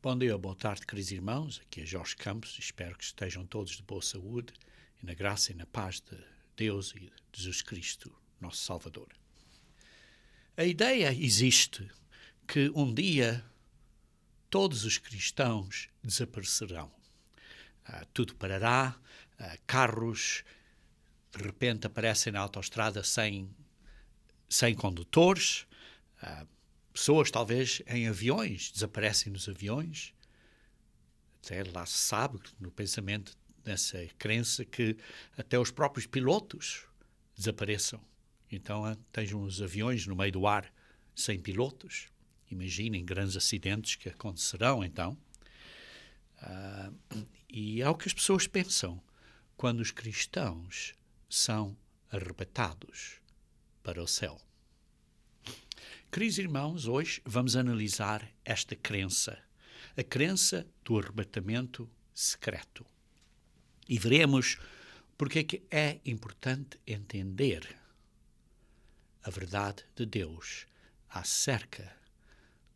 Bom dia, boa tarde, queridos irmãos. Aqui é Jorge Campos. Espero que estejam todos de boa saúde e na graça e na paz de Deus e de Jesus Cristo, nosso Salvador. A ideia existe que um dia todos os cristãos desaparecerão. Tudo parará, carros de repente aparecem na autoestrada sem condutores, pessoas talvez em aviões, desaparecem nos aviões. Até lá se sabe, no pensamento, nessa crença, que até os próprios pilotos desapareçam. Então estejam os aviões no meio do ar sem pilotos. Imaginem grandes acidentes que acontecerão então. E é o que as pessoas pensam quando os cristãos são arrebatados para o céu. Queridos irmãos, hoje vamos analisar esta crença, a crença do arrebatamento secreto. E veremos porque é que é importante entender a verdade de Deus acerca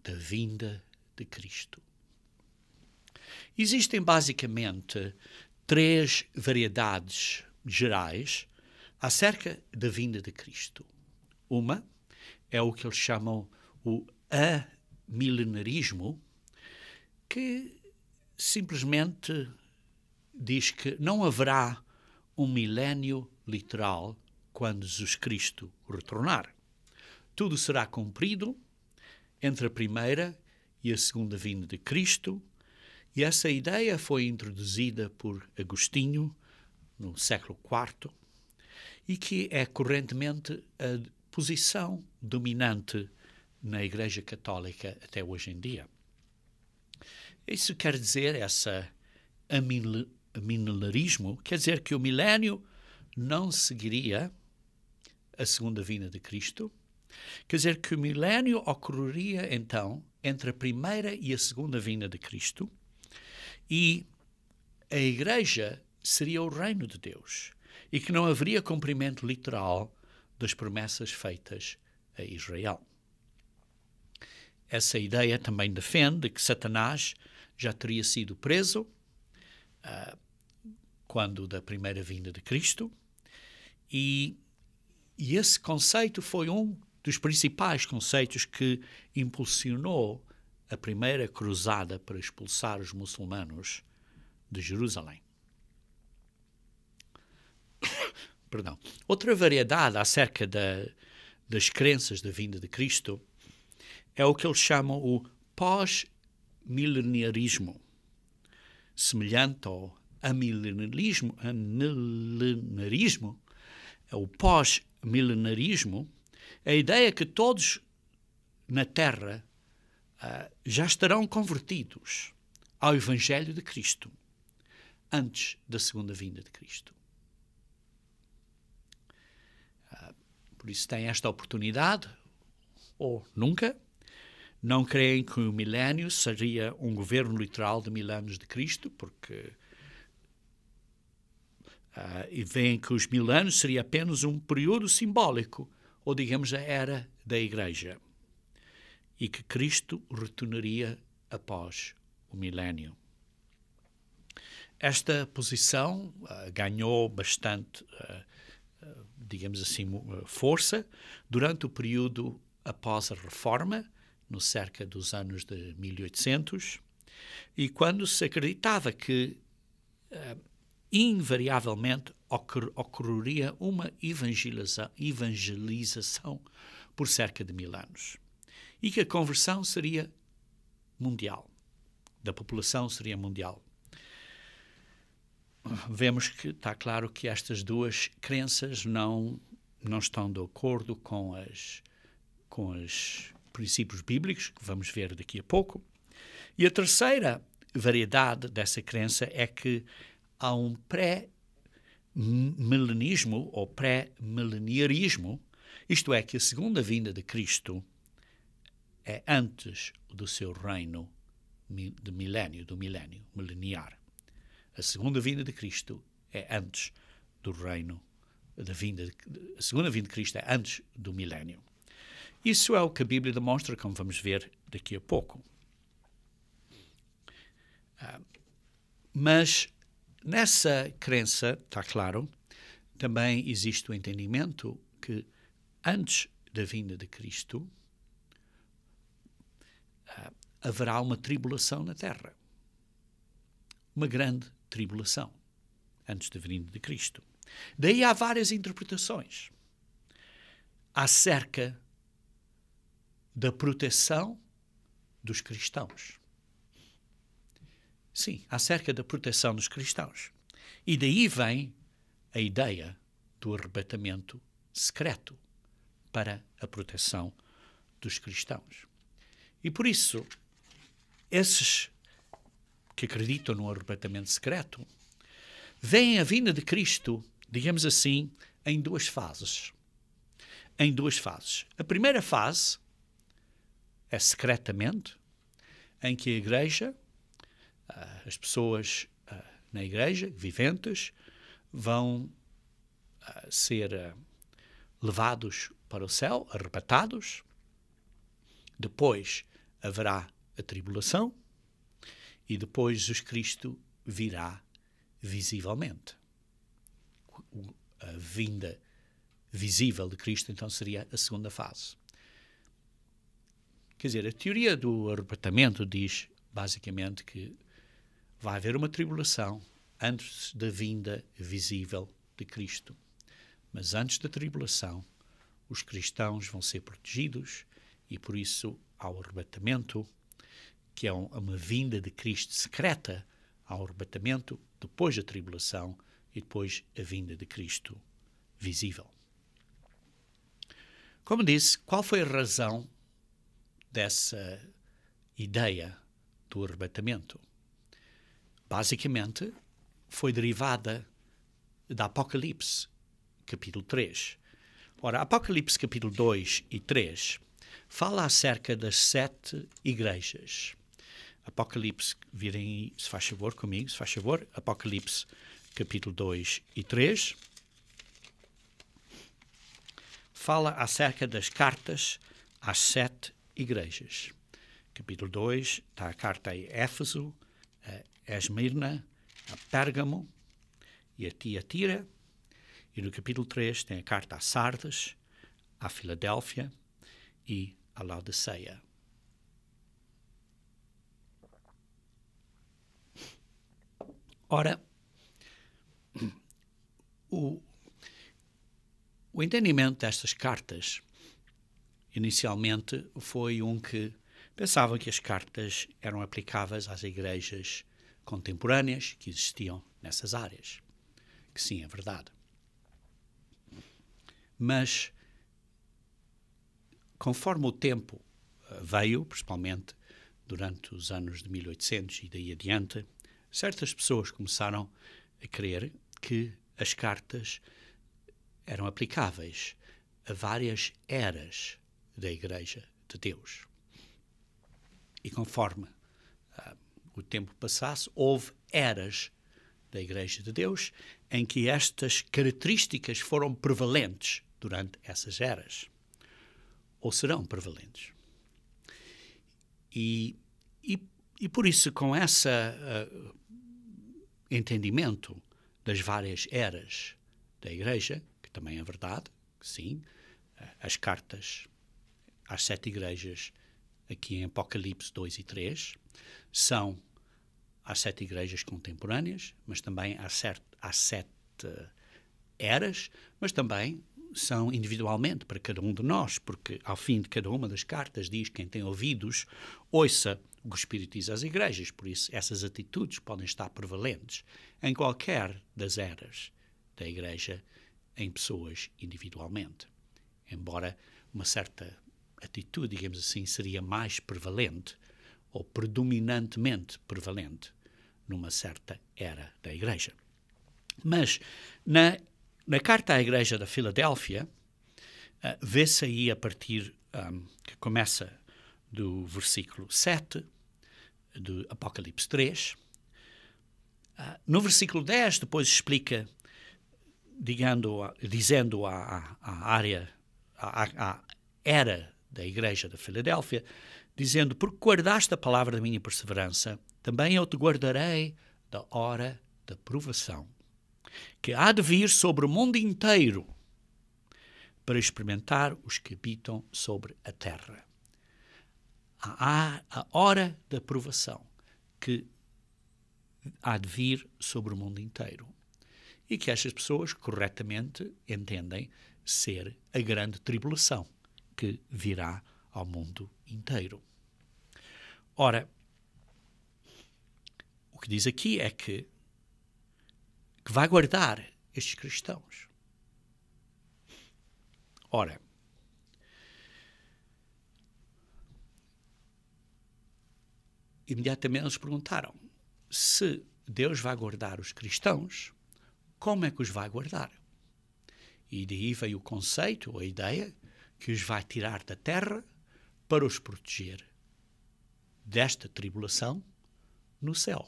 da vinda de Cristo. Existem basicamente três variedades gerais acerca da vinda de Cristo. Uma é o que eles chamam o amilenarismo, que simplesmente diz que não haverá um milénio literal quando Jesus Cristo retornar. Tudo será cumprido entre a primeira e a segunda vinda de Cristo, e essa ideia foi introduzida por Agostinho no século IV e que é correntemente a posição dominante na Igreja Católica até hoje em dia. Isso quer dizer, esse amilenarismo, quer dizer que o milénio não seguiria a segunda vinda de Cristo, quer dizer que o milénio ocorreria então entre a primeira e a segunda vinda de Cristo e a Igreja seria o reino de Deus e que não haveria cumprimento literal das promessas feitas a Israel. Essa ideia também defende que Satanás já teria sido preso quando da primeira vinda de Cristo e esse conceito foi um dos principais conceitos que impulsionou a primeira cruzada para expulsar os muçulmanos de Jerusalém. Perdão. Outra variedade acerca das crenças da vinda de Cristo é o que eles chamam o pós-milenarismo, semelhante ao amilenarismo. O pós-milenarismo, a ideia que todos na Terra já estarão convertidos ao Evangelho de Cristo antes da segunda vinda de Cristo. Por isso têm esta oportunidade, ou nunca. Não creem que o milénio seria um governo literal de 1000 anos de Cristo, porque e veem que os 1000 anos seria apenas um período simbólico, ou digamos a era da Igreja, e que Cristo retornaria após o milénio. Esta posição ganhou bastante digamos assim, força durante o período após a Reforma, no cerca dos anos de 1800, e quando se acreditava que invariavelmente ocorreria uma evangelização por cerca de 1000 anos e que a conversão seria mundial, da população seria mundial. Vemos que está claro que estas duas crenças não estão de acordo com os princípios bíblicos, que vamos ver daqui a pouco. E a terceira variedade dessa crença é que há um pré-milenismo ou pré-mileniarismo, isto é, que a segunda vinda de Cristo é antes do seu reino do milénio mileniar. A segunda vinda de Cristo é antes do reino a segunda vinda de Cristo é antes do milénio. Isso é o que a Bíblia demonstra, como vamos ver daqui a pouco. Mas nessa crença, está claro, também existe o entendimento que antes da vinda de Cristo haverá uma tribulação na Terra. Uma grande tribulação antes da vinda de Cristo. Daí há várias interpretações acerca da proteção dos cristãos. Sim, acerca da proteção dos cristãos. E daí vem a ideia do arrebatamento secreto para a proteção dos cristãos. E por isso, esses que acreditam no arrebatamento secreto veem a vinda de Cristo, digamos assim, em duas fases. Em duas fases. A primeira fase é secretamente, em que a Igreja, as pessoas na Igreja, viventes, vão ser levados para o céu, arrebatados. Depois haverá a tribulação e depois Jesus Cristo virá visivelmente. A vinda visível de Cristo, então, seria a segunda fase. Quer dizer, a teoria do arrebatamento diz, basicamente, que vai haver uma tribulação antes da vinda visível de Cristo. Mas antes da tribulação, os cristãos vão ser protegidos e, por isso, há o arrebatamento, que é uma vinda de Cristo secreta, ao arrebatamento, depois da tribulação e depois a vinda de Cristo visível. Como disse, qual foi a razão dessa ideia do arrebatamento? Basicamente, foi derivada da Apocalipse, capítulo 3. Ora, Apocalipse, capítulo 2 e 3, fala acerca das 7 igrejas. Apocalipse, virem aí, se faz favor comigo, se faz favor, Apocalipse, capítulo 2 e 3, fala acerca das cartas às 7 igrejas. Capítulo 2 está a carta a Éfeso, a Esmirna, a Pérgamo e a Tiatira. E no capítulo 3 tem a carta a Sardes, a Filadélfia e a Laodiceia. Ora, o entendimento destas cartas, inicialmente, foi que pensavam que as cartas eram aplicáveis às igrejas contemporâneas que existiam nessas áreas. Que sim, é verdade. Mas, conforme o tempo veio, principalmente durante os anos de 1800 e daí adiante, certas pessoas começaram a crer que as cartas eram aplicáveis a várias eras da Igreja de Deus. E conforme o tempo passasse, houve eras da Igreja de Deus em que estas características foram prevalentes durante essas eras, ou serão prevalentes. E por isso, com esse entendimento das várias eras da Igreja, que também é verdade, que sim, as cartas às 7 igrejas aqui em Apocalipse 2 e 3 são às 7 igrejas contemporâneas, mas também às 7 eras, mas também são individualmente para cada um de nós, porque ao fim de cada uma das cartas diz: quem tem ouvidos, ouça o que o Espírito diz às igrejas. Por isso, essas atitudes podem estar prevalentes em qualquer das eras da Igreja, em pessoas individualmente. Embora uma certa atitude, digamos assim, seria mais prevalente ou predominantemente prevalente numa certa era da Igreja. Mas na carta à Igreja da Filadélfia, vê-se aí a partir, que começa do versículo 7 do Apocalipse 3. No versículo 10, depois explica, dizendo à era da Igreja da Filadélfia, dizendo: porque guardaste a palavra da minha perseverança, também eu te guardarei da hora da provação, que há de vir sobre o mundo inteiro, para experimentar os que habitam sobre a terra. Há a hora da provação, que há de vir sobre o mundo inteiro. E que estas pessoas corretamente entendem ser a grande tribulação que virá ao mundo inteiro. Ora, o que diz aqui é que vai guardar estes cristãos. Ora, imediatamente eles perguntaram: se Deus vai guardar os cristãos, como é que os vai guardar? E daí veio o conceito, a ideia, que os vai tirar da terra para os proteger desta tribulação no céu.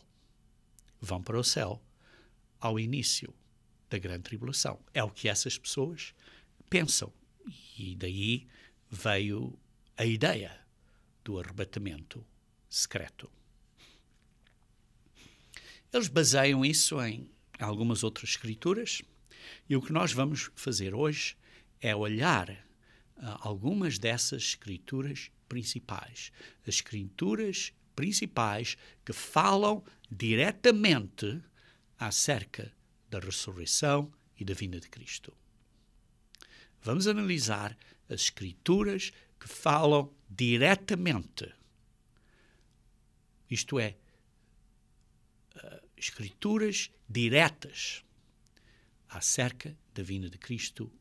Vão para o céu ao início da grande tribulação. É o que essas pessoas pensam. E daí veio a ideia do arrebatamento secreto. Eles baseiam isso em algumas outras escrituras, e o que nós vamos fazer hoje é olhar algumas dessas escrituras principais. As escrituras principais que falam diretamente acerca da ressurreição e da vinda de Cristo. Vamos analisar as escrituras que falam diretamente, isto é, escrituras diretas acerca da vinda de Cristo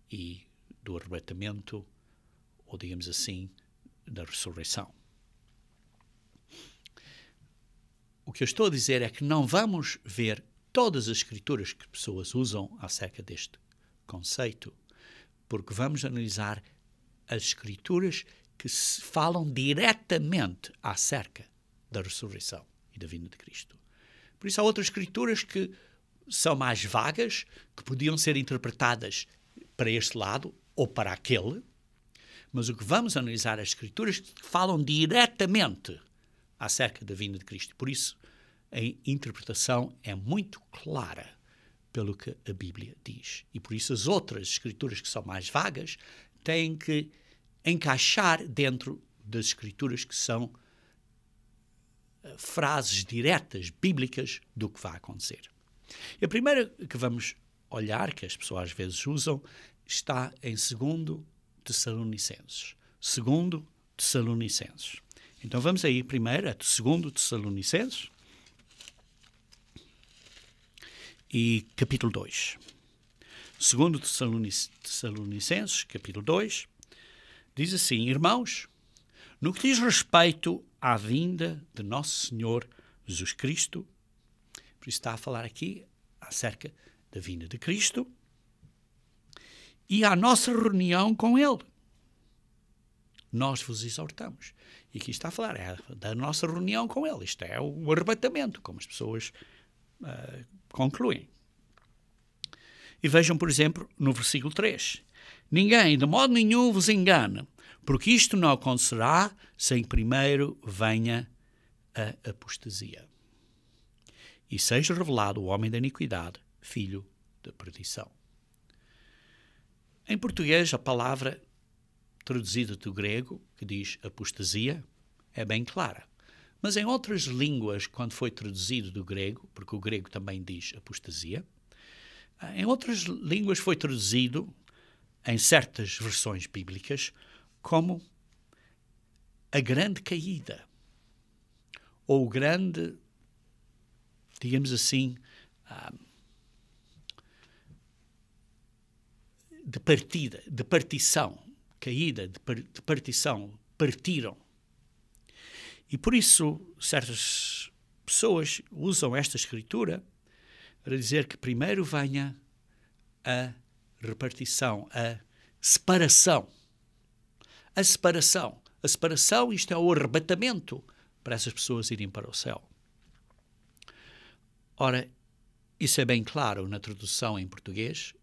e do arrebatamento, ou digamos assim, da ressurreição. O que eu estou a dizer é que não vamos ver todas as escrituras que pessoas usam acerca deste conceito, porque vamos analisar as escrituras que falam diretamente acerca da ressurreição e da vinda de Cristo. Por isso há outras escrituras que são mais vagas, que podiam ser interpretadas para este lado ou para aquele, mas o que vamos analisar é as escrituras que falam diretamente acerca da vinda de Cristo. Por isso a interpretação é muito clara pelo que a Bíblia diz. E por isso as outras escrituras que são mais vagas têm que encaixar dentro das escrituras que são frases diretas, bíblicas, do que vai acontecer. E a primeira que vamos olhar, que as pessoas às vezes usam, está em 2 Tessalonicenses. 2 Tessalonicenses. Então vamos aí primeiro a 2 Tessalonicenses e capítulo 2. 2 Tessalonicenses, capítulo 2, diz assim: irmãos, no que diz respeito à vinda de nosso Senhor Jesus Cristo, por isso está a falar aqui acerca da vinda de Cristo e à nossa reunião com Ele, nós vos exortamos. E aqui está a falar da nossa reunião com Ele. Isto é o arrebatamento, como as pessoas concluem. E vejam, por exemplo, no versículo 3. Ninguém, de modo nenhum, vos engane, porque isto não acontecerá sem primeiro venha a apostasia e seja revelado o homem da iniquidade, filho da perdição. Em português, a palavra traduzida do grego, que diz apostasia, é bem clara. Mas em outras línguas, quando foi traduzido do grego, porque o grego também diz apostasia, em outras línguas foi traduzido, em certas versões bíblicas, como a grande caída, ou o grande, digamos assim, de partida, de partição, caída, de partição, partiram. E por isso certas pessoas usam esta escritura para dizer que primeiro venha a repartição, a separação. A separação. A separação, isto é o arrebatamento para essas pessoas irem para o céu. Ora, isso é bem claro na tradução em português,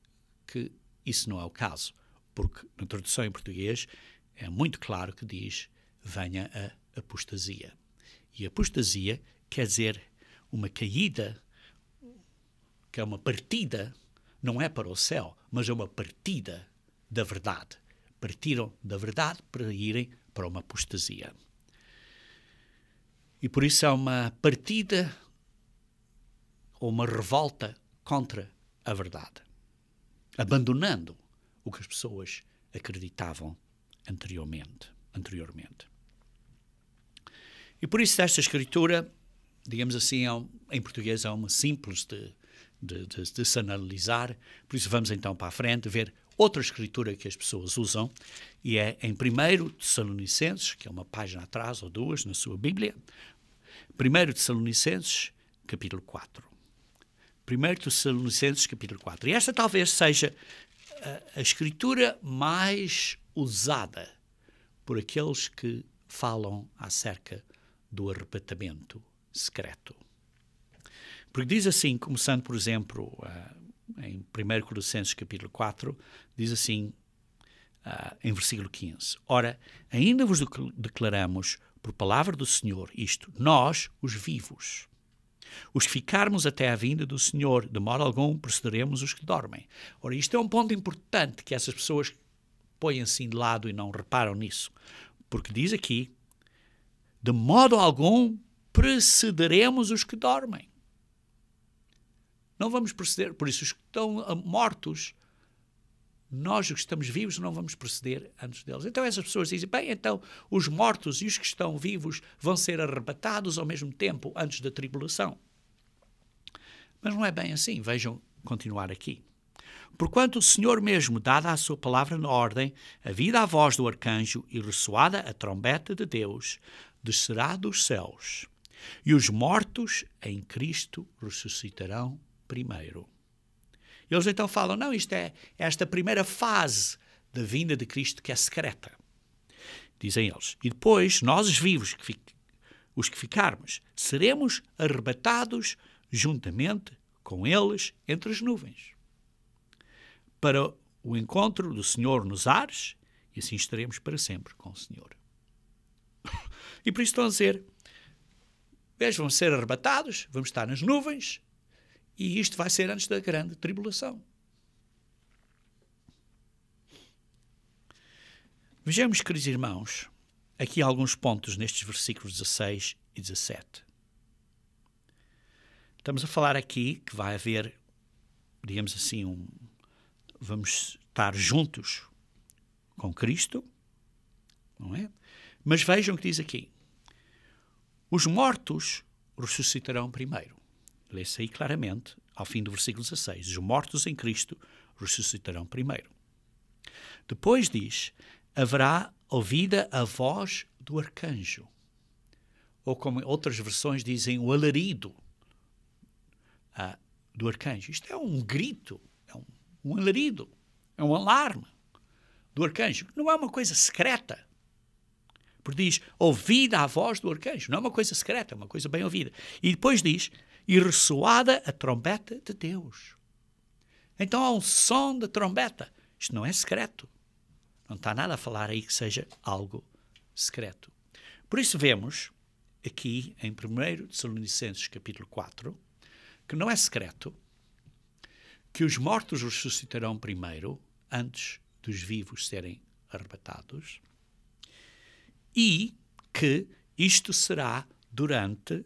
que isso não é o caso, porque na tradução em português é muito claro que diz venha a apostasia. E apostasia quer dizer uma caída, que é uma partida, não é para o céu, mas é uma partida da verdade. Partiram da verdade para irem para uma apostasia. E por isso é uma partida ou uma revolta contra a verdade, abandonando o que as pessoas acreditavam anteriormente. E por isso esta escritura, digamos assim, em português é uma simples de se analisar. Por isso vamos então para a frente ver outra escritura que as pessoas usam, e é em 1 Tessalonicenses, que é uma página atrás ou duas na sua Bíblia. 1 Tessalonicenses, capítulo 4. 1 Tessalonicenses, capítulo 4. E esta talvez seja a escritura mais usada por aqueles que falam acerca do arrebatamento secreto. Porque diz assim, começando, por exemplo, em 1 Colossenses capítulo 4, diz assim, em versículo 15: Ora, ainda vos declaramos por palavra do Senhor isto, nós, os vivos, os que ficarmos até à vinda do Senhor, de modo algum precederemos os que dormem. Ora, isto é um ponto importante que essas pessoas põem assim de lado e não reparam nisso. Porque diz aqui, de modo algum precederemos os que dormem. Não vamos preceder, por isso os que estão mortos, nós os que estamos vivos não vamos preceder antes deles. Então essas pessoas dizem, bem, então os mortos e os que estão vivos vão ser arrebatados ao mesmo tempo antes da tribulação. Mas não é bem assim, vejam continuar aqui. Porquanto o Senhor mesmo, dada a sua palavra na ordem, havida a voz do arcanjo e ressoada a trombeta de Deus, descerá dos céus, e os mortos em Cristo ressuscitarão primeiro. Eles então falam, não, isto é esta primeira fase da vinda de Cristo que é secreta. Dizem eles. E depois, nós os vivos, os que ficarmos, seremos arrebatados juntamente com eles entre as nuvens, para o encontro do Senhor nos ares, e assim estaremos para sempre com o Senhor. E por isso estão a dizer, eles vão ser arrebatados, vamos estar nas nuvens, e isto vai ser antes da grande tribulação. Vejamos, queridos irmãos, aqui alguns pontos nestes versículos 16 e 17. Estamos a falar aqui que vai haver, digamos assim, vamos estar juntos com Cristo, não é? Mas vejam o que diz aqui. Os mortos ressuscitarão primeiro. Lê-se aí claramente, ao fim do versículo 16. Os mortos em Cristo ressuscitarão primeiro. Depois diz, haverá ouvida a voz do arcanjo. Ou como outras versões dizem, o alarido do arcanjo. Isto é um grito, é um alarido, é um alarme do arcanjo. Não é uma coisa secreta. Porque diz, ouvida a voz do arcanjo. Não é uma coisa secreta, é uma coisa bem ouvida. E depois diz, e ressoada a trombeta de Deus. Então há um som da trombeta. Isto não é secreto. Não está nada a falar aí que seja algo secreto. Por isso vemos aqui em 1 Tessalonicenses capítulo 4, que não é secreto, que os mortos ressuscitarão primeiro, antes dos vivos serem arrebatados, e que isto será durante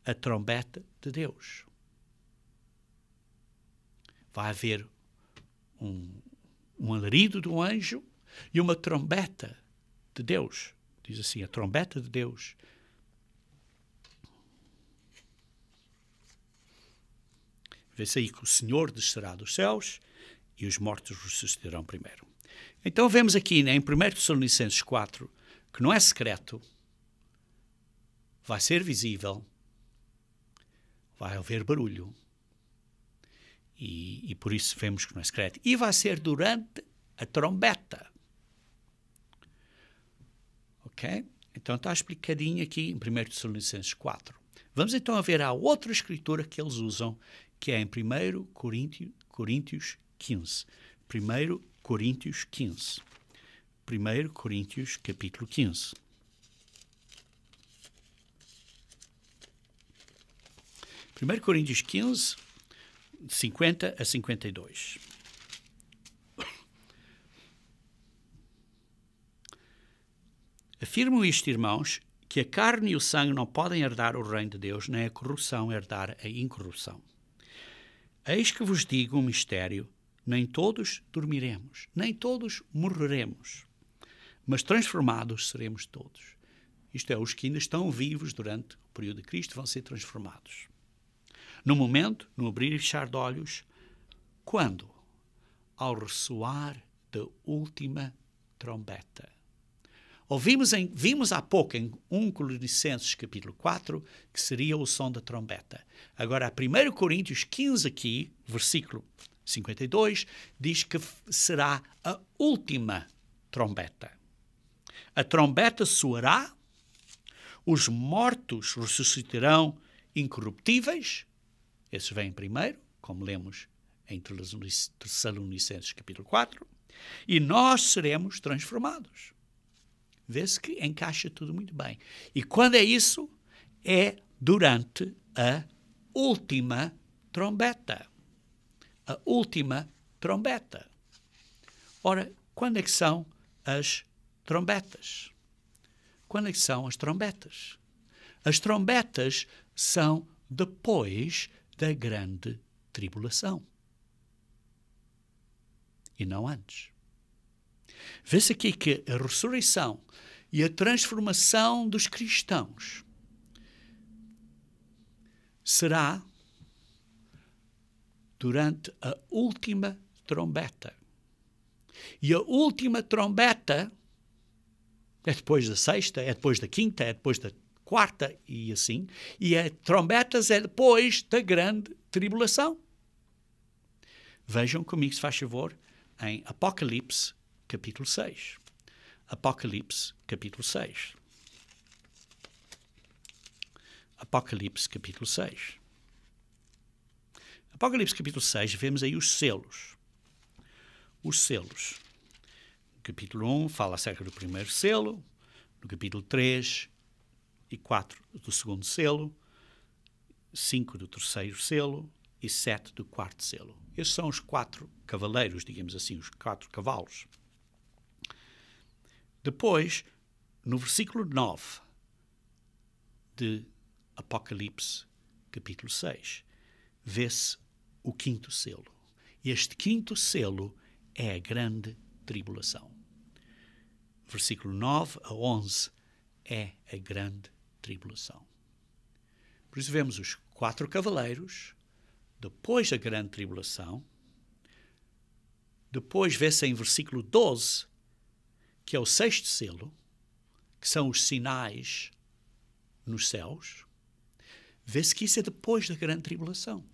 a trombeta de Deus. Vai haver um alarido do anjo e uma trombeta de Deus. Diz assim, a trombeta de Deus. Vê-se aí que o Senhor descerá dos céus e os mortos ressuscitarão primeiro. Então vemos aqui em 1 Tessalonicenses 4 que não é secreto, vai ser visível, vai haver barulho e por isso vemos que não é secreto. E vai ser durante a trombeta. Ok? Então está explicadinho aqui em 1 Tessalonicenses 4. Vamos então a ver a outra escritura que eles usam, que é em 1 Coríntios 15. 1 Coríntios 15. 1 Coríntios capítulo 15. 1 Coríntios 15, 50 a 52. Afirmo isto, irmãos, que a carne e o sangue não podem herdar o reino de Deus, nem a corrupção herdar a incorrupção. Eis que vos digo um mistério: nem todos dormiremos, nem todos morreremos, mas transformados seremos todos. Isto é, os que ainda estão vivos durante o período de Cristo vão ser transformados. No momento, no abrir e fechar de olhos, quando? Ao ressoar da última trombeta. Vimos há pouco em 1 Colossenses capítulo 4 que seria o som da trombeta. Agora, 1 Coríntios 15 aqui, versículo 52, diz que será a última trombeta. A trombeta soará, os mortos ressuscitarão incorruptíveis, esses vêm primeiro, como lemos em Tessalonicenses capítulo 4, e nós seremos transformados. Vê-se que encaixa tudo muito bem. E quando é isso? É durante a última trombeta. A última trombeta. Ora, quando é que são as trombetas? Quando é que são as trombetas? As trombetas são depois da grande tribulação. E não antes. Vê-se aqui que a ressurreição e a transformação dos cristãos será durante a última trombeta. E a última trombeta é depois da sexta, é depois da quinta, é depois da quarta e assim. E a trombetas é depois da grande tribulação. Vejam comigo, se faz favor, em Apocalipse capítulo 6. Apocalipse, capítulo 6. Apocalipse, capítulo 6. Apocalipse, capítulo 6, vemos aí os selos. Os selos. No capítulo 1 fala acerca do primeiro selo, no capítulo 3 e 4 do segundo selo, 5 do terceiro selo e 7 do quarto selo. Esses são os 4 cavaleiros, digamos assim, os 4 cavalos. Depois, no versículo 9 de Apocalipse, capítulo 6, vê-se o quinto selo. E este quinto selo é a grande tribulação. Versículo 9 a 11 é a grande tribulação. Por isso vemos os 4 cavaleiros, depois da grande tribulação. Depois vê-se em versículo 12 que é o sexto selo, que são os sinais nos céus. Vê-se que isso é depois da grande tribulação.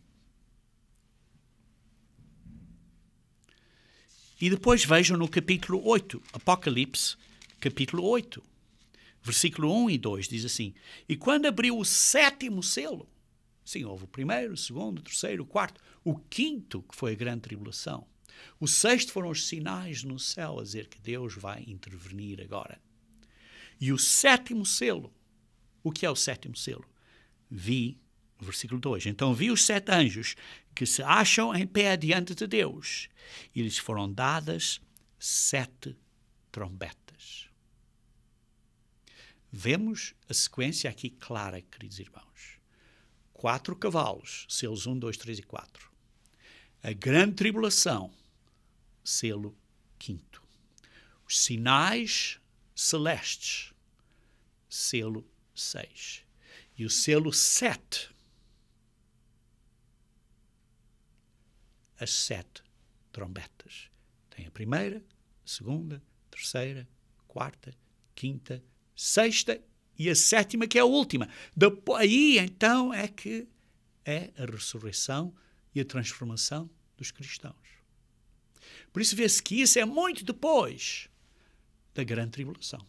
E depois vejam no capítulo 8, Apocalipse, capítulo 8, versículo 1 e 2, diz assim: e quando abriu o sétimo selo, sim, houve o primeiro, o segundo, o terceiro, o quarto, o quinto, que foi a grande tribulação. O sexto foram os sinais no céu a dizer que Deus vai intervenir agora. E o sétimo selo, o que é o sétimo selo? Vi, versículo 2, então vi os 7 anjos que se acham em pé diante de Deus e lhes foram dadas 7 trombetas. Vemos a sequência aqui clara, queridos irmãos. 4 cavalos, selos 1, 2, 3 e 4. A grande tribulação, selo 5º. Os sinais celestes, selo 6. E o selo 7, as 7 trombetas. Tem a primeira, a segunda, a terceira, a quarta, a quinta, a sexta e a 7ª, que é a última. Aí, então, é que é a ressurreição e a transformação dos cristãos. Por isso vê-se que isso é muito depois da grande tribulação.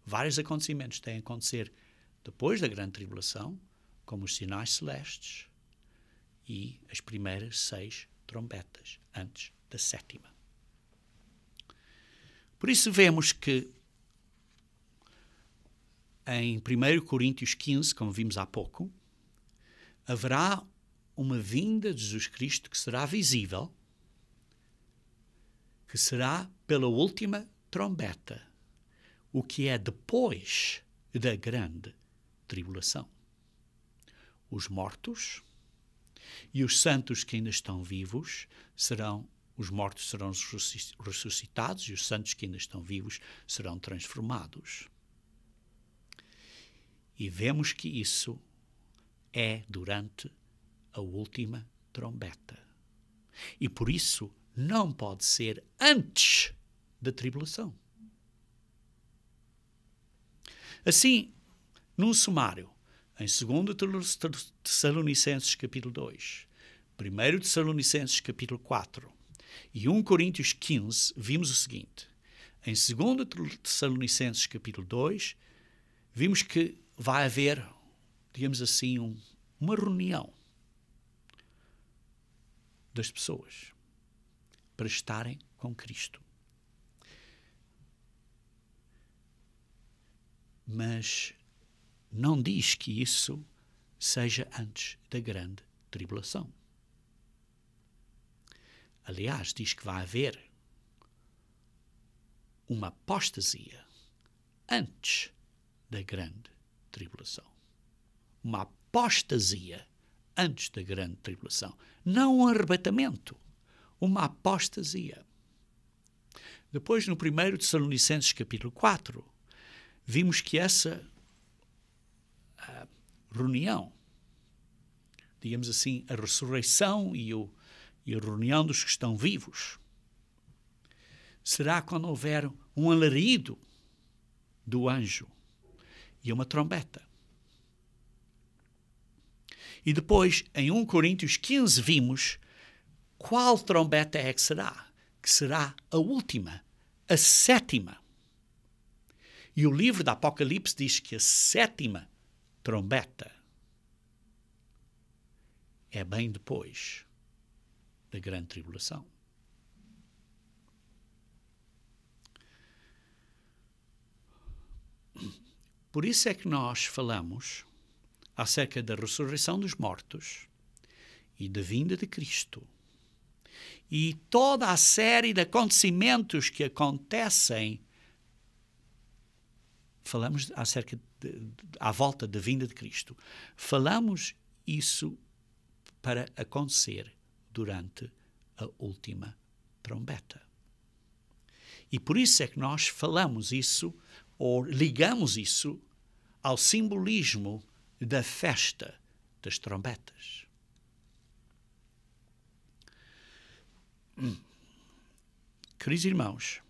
Vários acontecimentos têm a acontecer depois da grande tribulação, como os sinais celestes e as primeiras 6 trombetas, antes da 7ª. Por isso vemos que em 1 Coríntios 15, como vimos há pouco, haverá uma vinda de Jesus Cristo que será visível, que será pela última trombeta, o que é depois da grande tribulação. Os mortos e os santos que ainda estão vivos os mortos serão ressuscitados e os santos que ainda estão vivos serão transformados. E vemos que isso é durante a última trombeta. E por isso não pode ser antes da tribulação. Assim, num sumário, em 2 Tessalonicenses capítulo 2, 1 Tessalonicenses capítulo 4 e 1 Coríntios 15, vimos o seguinte. Em 2 Tessalonicenses capítulo 2, vimos que vai haver, digamos assim, uma reunião das pessoas para estarem com Cristo. Mas não diz que isso seja antes da grande tribulação. Aliás, diz que vai haver uma apostasia antes da grande tribulação. Uma apostasia antes da grande tribulação. Não um arrebatamento, uma apostasia. Depois, no 1 Tessalonicenses capítulo 4, vimos que essa reunião, digamos assim, a ressurreição e a reunião dos que estão vivos, será quando houver um alarido do anjo e uma trombeta. E depois, em 1 Coríntios 15, vimos qual trombeta é que será? Que será a última, a sétima. E o livro do Apocalipse diz que a sétima trombeta é bem depois da grande tribulação. Por isso é que nós falamos acerca da ressurreição dos mortos e da vinda de Cristo. E toda a série de acontecimentos que acontecem, falamos acerca à volta da vinda de Cristo. Falamos isso para acontecer durante a última trombeta. E por isso é que nós falamos isso, ou ligamos isso, ao simbolismo da festa das trombetas. Queridos irmãos,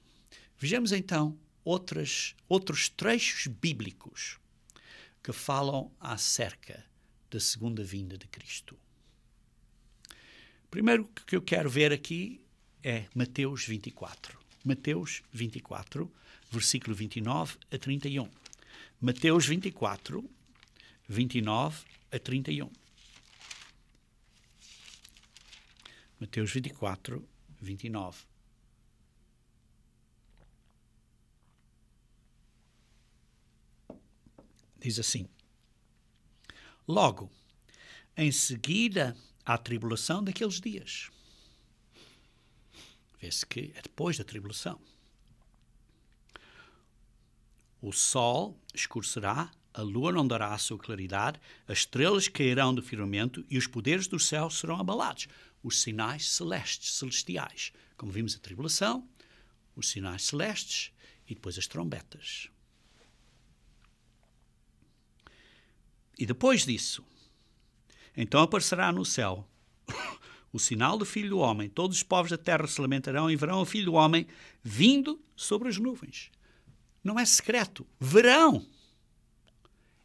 vejamos então outros trechos bíblicos que falam acerca da segunda vinda de Cristo. Primeiro que eu quero ver aqui é Mateus 24. Mateus 24, versículo 29 a 31. Mateus 24, 29 a 31. Mateus 24, 29. Diz assim: logo, em seguida à tribulação daqueles dias. Vê-se que é depois da tribulação. O sol escurecerá, a lua não dará a sua claridade, as estrelas cairão do firmamento e os poderes do céu serão abalados. Os sinais celestiais. Como vimos a tribulação, os sinais celestes e depois as trombetas. E depois disso, então aparecerá no céu o sinal do Filho do Homem. Todos os povos da terra se lamentarão e verão o Filho do Homem vindo sobre as nuvens. Não é secreto. Verão.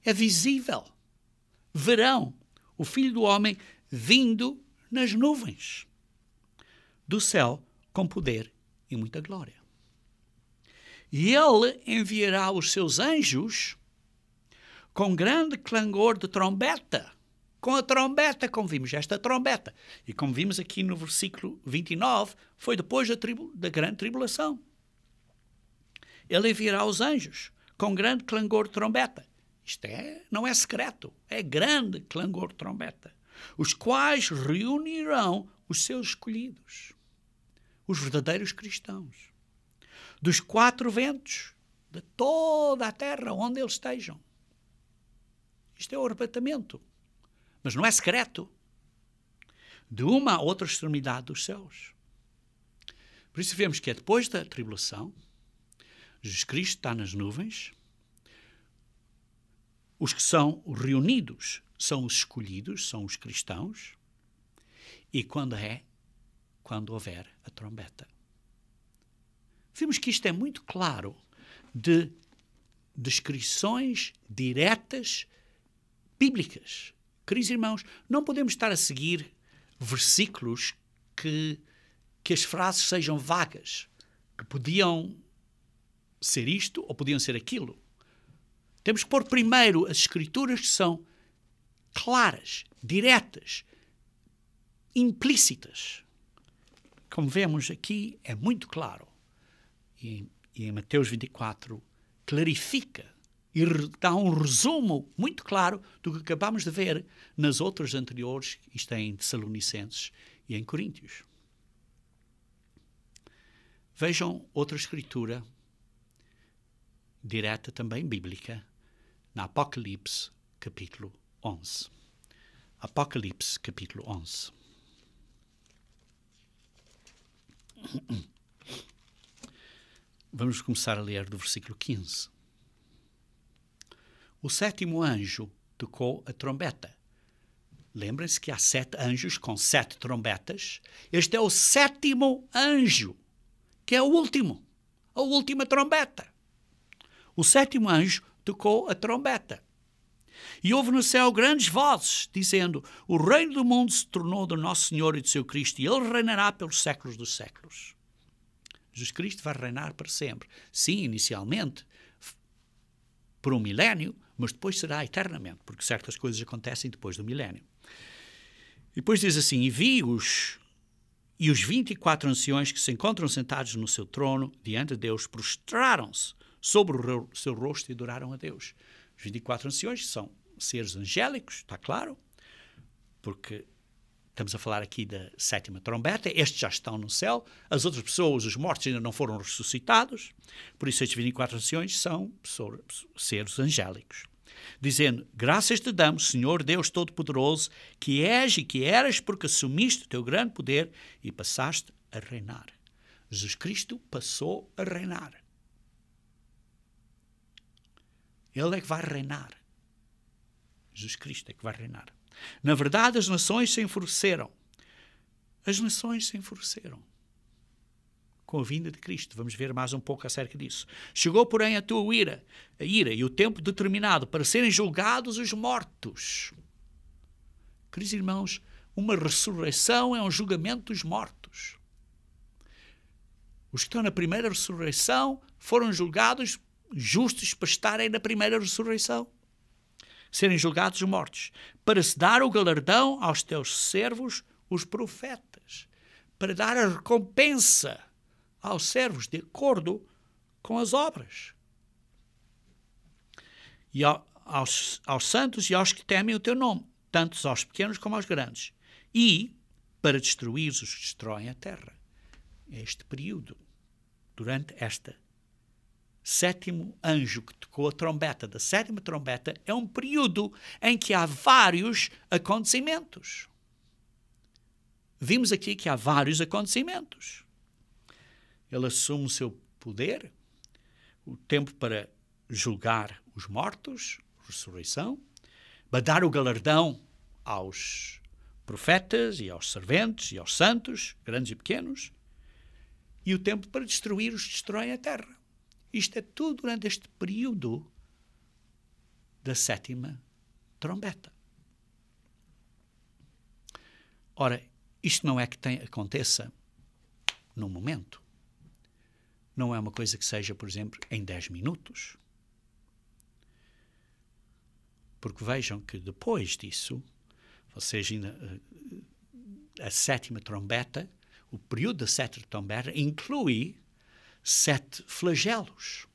É visível. Verão o Filho do Homem vindo nas nuvens do céu com poder e muita glória. E ele enviará os seus anjos com grande clangor de trombeta. Com a trombeta, como vimos, esta trombeta. E como vimos aqui no versículo 29, foi depois da grande tribulação. Ele enviará os anjos com grande clangor de trombeta. Isto não é secreto, é grande clangor de trombeta. os quais reunirão os seus escolhidos, os verdadeiros cristãos, dos 4 ventos, de toda a terra, onde eles estejam. Isto é o arrebatamento, mas não é secreto, de uma a outra extremidade dos céus. Por isso vemos que é depois da tribulação, Jesus Cristo está nas nuvens, os que são reunidos são os escolhidos, são os cristãos, e quando houver a trombeta. Vimos que isto é muito claro de descrições diretas bíblicas. Queridos irmãos, não podemos estar a seguir versículos que as frases sejam vagas, que podiam ser isto ou podiam ser aquilo. Temos que pôr primeiro as escrituras que são claras, diretas, implícitas. Como vemos aqui, é muito claro. E em Mateus 24 clarifica e dá um resumo muito claro do que acabamos de ver nas outras anteriores, isto é em Tessalonicenses e em Coríntios. Vejam outra escritura direta também bíblica, na Apocalipse, capítulo 11. Apocalipse, capítulo 11. Vamos começar a ler do versículo 15. O 7º anjo tocou a trombeta. Lembrem-se que há 7 anjos com 7 trombetas. Este é o 7º anjo, que é o último, a última trombeta. O 7º anjo tocou a trombeta. E houve no céu grandes vozes, dizendo: o reino do mundo se tornou do nosso Senhor e do seu Cristo, e ele reinará pelos séculos dos séculos. Jesus Cristo vai reinar para sempre. Sim, inicialmente, por um milénio, mas depois será eternamente, porque certas coisas acontecem depois do milénio. E depois diz assim: e vi-os, e os 24 anciões que se encontram sentados no seu trono, diante de Deus, prostraram-se sobre o seu rosto e adoraram a Deus. Os 24 anciões são seres angélicos, está claro, porque estamos a falar aqui da 7ª trombeta. Estes já estão no céu, as outras pessoas, os mortos, ainda não foram ressuscitados, por isso estes 24 anciões são seres angélicos. Dizendo: graças te damos, Senhor Deus Todo-Poderoso, que és e que eras, porque assumiste o teu grande poder e passaste a reinar. Jesus Cristo passou a reinar. Ele é que vai reinar. Jesus Cristo é que vai reinar. Na verdade, as nações se enfureceram. As nações se enfureceram com a vinda de Cristo. Vamos ver mais um pouco acerca disso. Chegou, porém, a tua ira e o tempo determinado para serem julgados os mortos. Queridos irmãos, uma ressurreição é um julgamento dos mortos. Os que estão na primeira ressurreição foram julgados justos para estarem na primeira ressurreição, serem julgados mortos, para se dar o galardão aos teus servos, os profetas, para dar a recompensa aos servos de acordo com as obras, e aos santos e aos que temem o teu nome, tanto aos pequenos como aos grandes, e para destruir os que destroem a terra. Este período, durante esta 7º anjo que tocou a trombeta da 7ª trombeta, é um período em que há vários acontecimentos. Vimos aqui que há vários acontecimentos. Ele assume o seu poder, o tempo para julgar os mortos, ressurreição, para dar o galardão aos profetas e aos serventes e aos santos, grandes e pequenos, e o tempo para destruir os que destroem a terra. Isto é tudo durante este período da 7ª trombeta. Ora, isto não é que aconteça num momento. Não é uma coisa que seja, por exemplo, em 10 minutos. Porque vejam que depois disso, vocês ainda, a 7ª trombeta, o período da 7ª trombeta inclui 7 flagelos,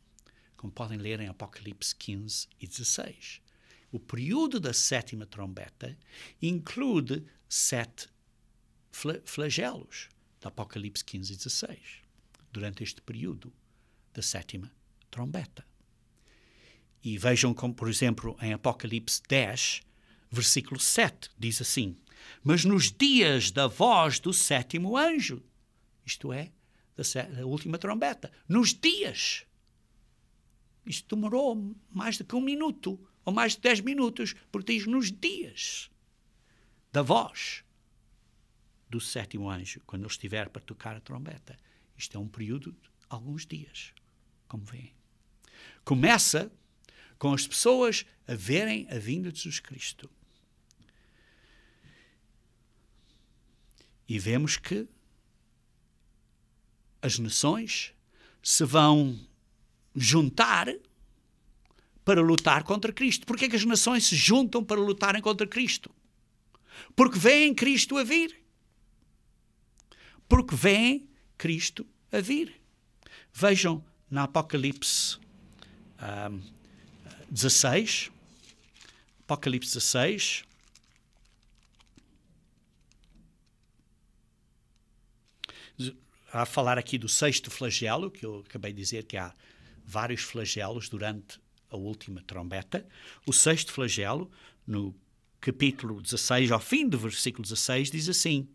como podem ler em Apocalipse 15 e 16. o período da sétima trombeta inclui 7 flagelos, de Apocalipse 15 e 16, durante este período da sétima trombeta. E vejam como, por exemplo, em Apocalipse 10, versículo 7, diz assim: mas nos dias da voz do sétimo anjo, isto é, da última trombeta, nos dias. Isto demorou mais do que 1 minuto, ou mais de 10 minutos, porque diz nos dias da voz do sétimo anjo, quando ele estiver para tocar a trombeta. Isto é um período de alguns dias, como veem. Começa com as pessoas a verem a vinda de Jesus Cristo. E vemos que as nações se vão juntar para lutar contra Cristo. Porquê é que as nações se juntam para lutarem contra Cristo? Porque veem Cristo a vir. Porque veem Cristo a vir. Vejam na Apocalipse 16. Apocalipse 16. A falar aqui do 6º flagelo, que eu acabei de dizer que há vários flagelos durante a última trombeta. O 6º flagelo, no capítulo 16, ao fim do versículo 16, diz assim: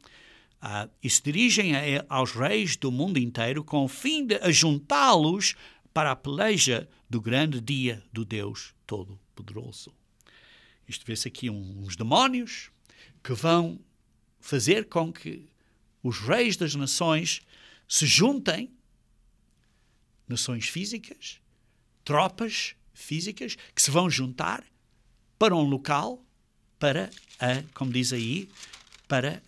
e se dirigem aos reis do mundo inteiro com o fim de ajuntá-los para a peleja do grande dia do Deus Todo-Poderoso. Isto vê-se aqui uns demónios que vão fazer com que os reis das nações se juntem, nações físicas, tropas físicas, que se vão juntar para um local, para, como diz aí, para,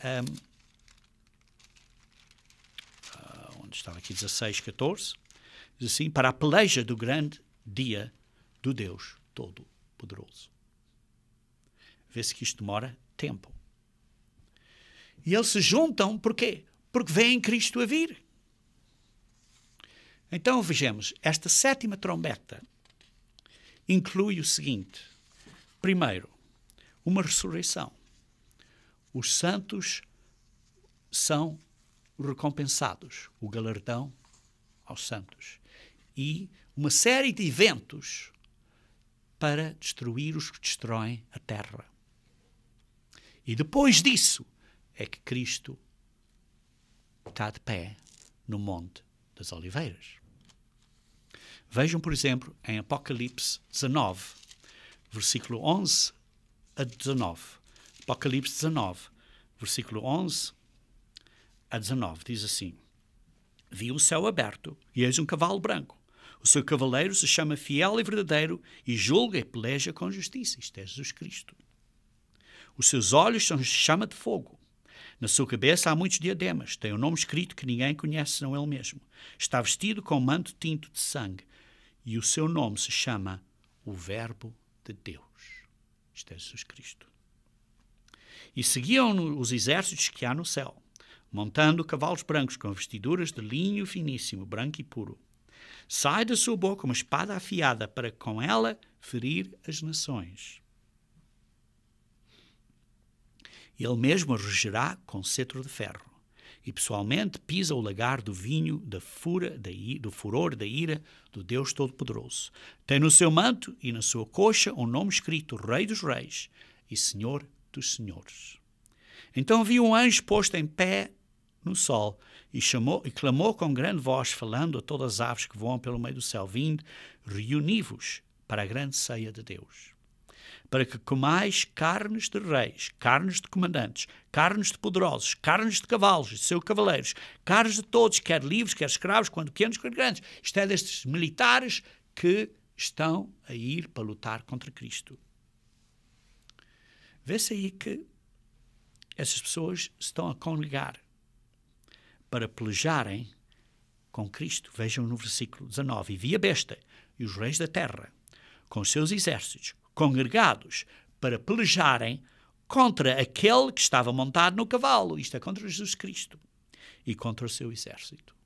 onde estava aqui, 16, 14, diz assim, para a peleja do grande dia do Deus Todo-Poderoso. Vê-se que isto demora tempo. E eles se juntam, porquê? Porque veem Cristo a vir. Então, vejamos, esta sétima trombeta inclui o seguinte. Primeiro, uma ressurreição. Os santos são recompensados, o galardão aos santos. E uma série de eventos para destruir os que destroem a terra. E depois disso é que Cristo está de pé no Monte das Oliveiras. Vejam, por exemplo, em Apocalipse 19, versículo 11 a 19. Apocalipse 19, versículo 11 a 19, diz assim: vi o céu aberto e eis um cavalo branco. O seu cavaleiro se chama Fiel e Verdadeiro e julga e peleja com justiça. Isto é Jesus Cristo. Os seus olhos são chama de fogo. Na sua cabeça há muitos diademas. Tem um nome escrito que ninguém conhece senão ele mesmo. Está vestido com um manto tinto de sangue. E o seu nome se chama o Verbo de Deus. Isto é Jesus Cristo. E seguiam os exércitos que há no céu, montando cavalos brancos com vestiduras de linho finíssimo, branco e puro. Sai da sua boca uma espada afiada para com ela ferir as nações. Ele mesmo a regerá com cetro de ferro, e pessoalmente pisa o lagar do vinho do furor da ira do Deus Todo-Poderoso. Tem no seu manto e na sua coxa um nome escrito Rei dos Reis e Senhor dos Senhores. Então vi um anjo posto em pé no sol e clamou com grande voz, falando a todas as aves que voam pelo meio do céu: vinde, reuni-vos para a grande ceia de Deus, para que comais carnes de reis, carnes de comandantes, carnes de poderosos, carnes de cavalos e de seus cavaleiros, carnes de todos, quer livres, quer escravos, quando pequenos, quer grandes. Isto é destes militares que estão a ir para lutar contra Cristo. Vê-se aí que essas pessoas estão a congregar para pelejarem com Cristo. Vejam no versículo 19. E vi a besta e os reis da terra, com os seus exércitos, congregados para pelejarem contra aquele que estava montado no cavalo. Isto é, contra Jesus Cristo e contra o seu exército.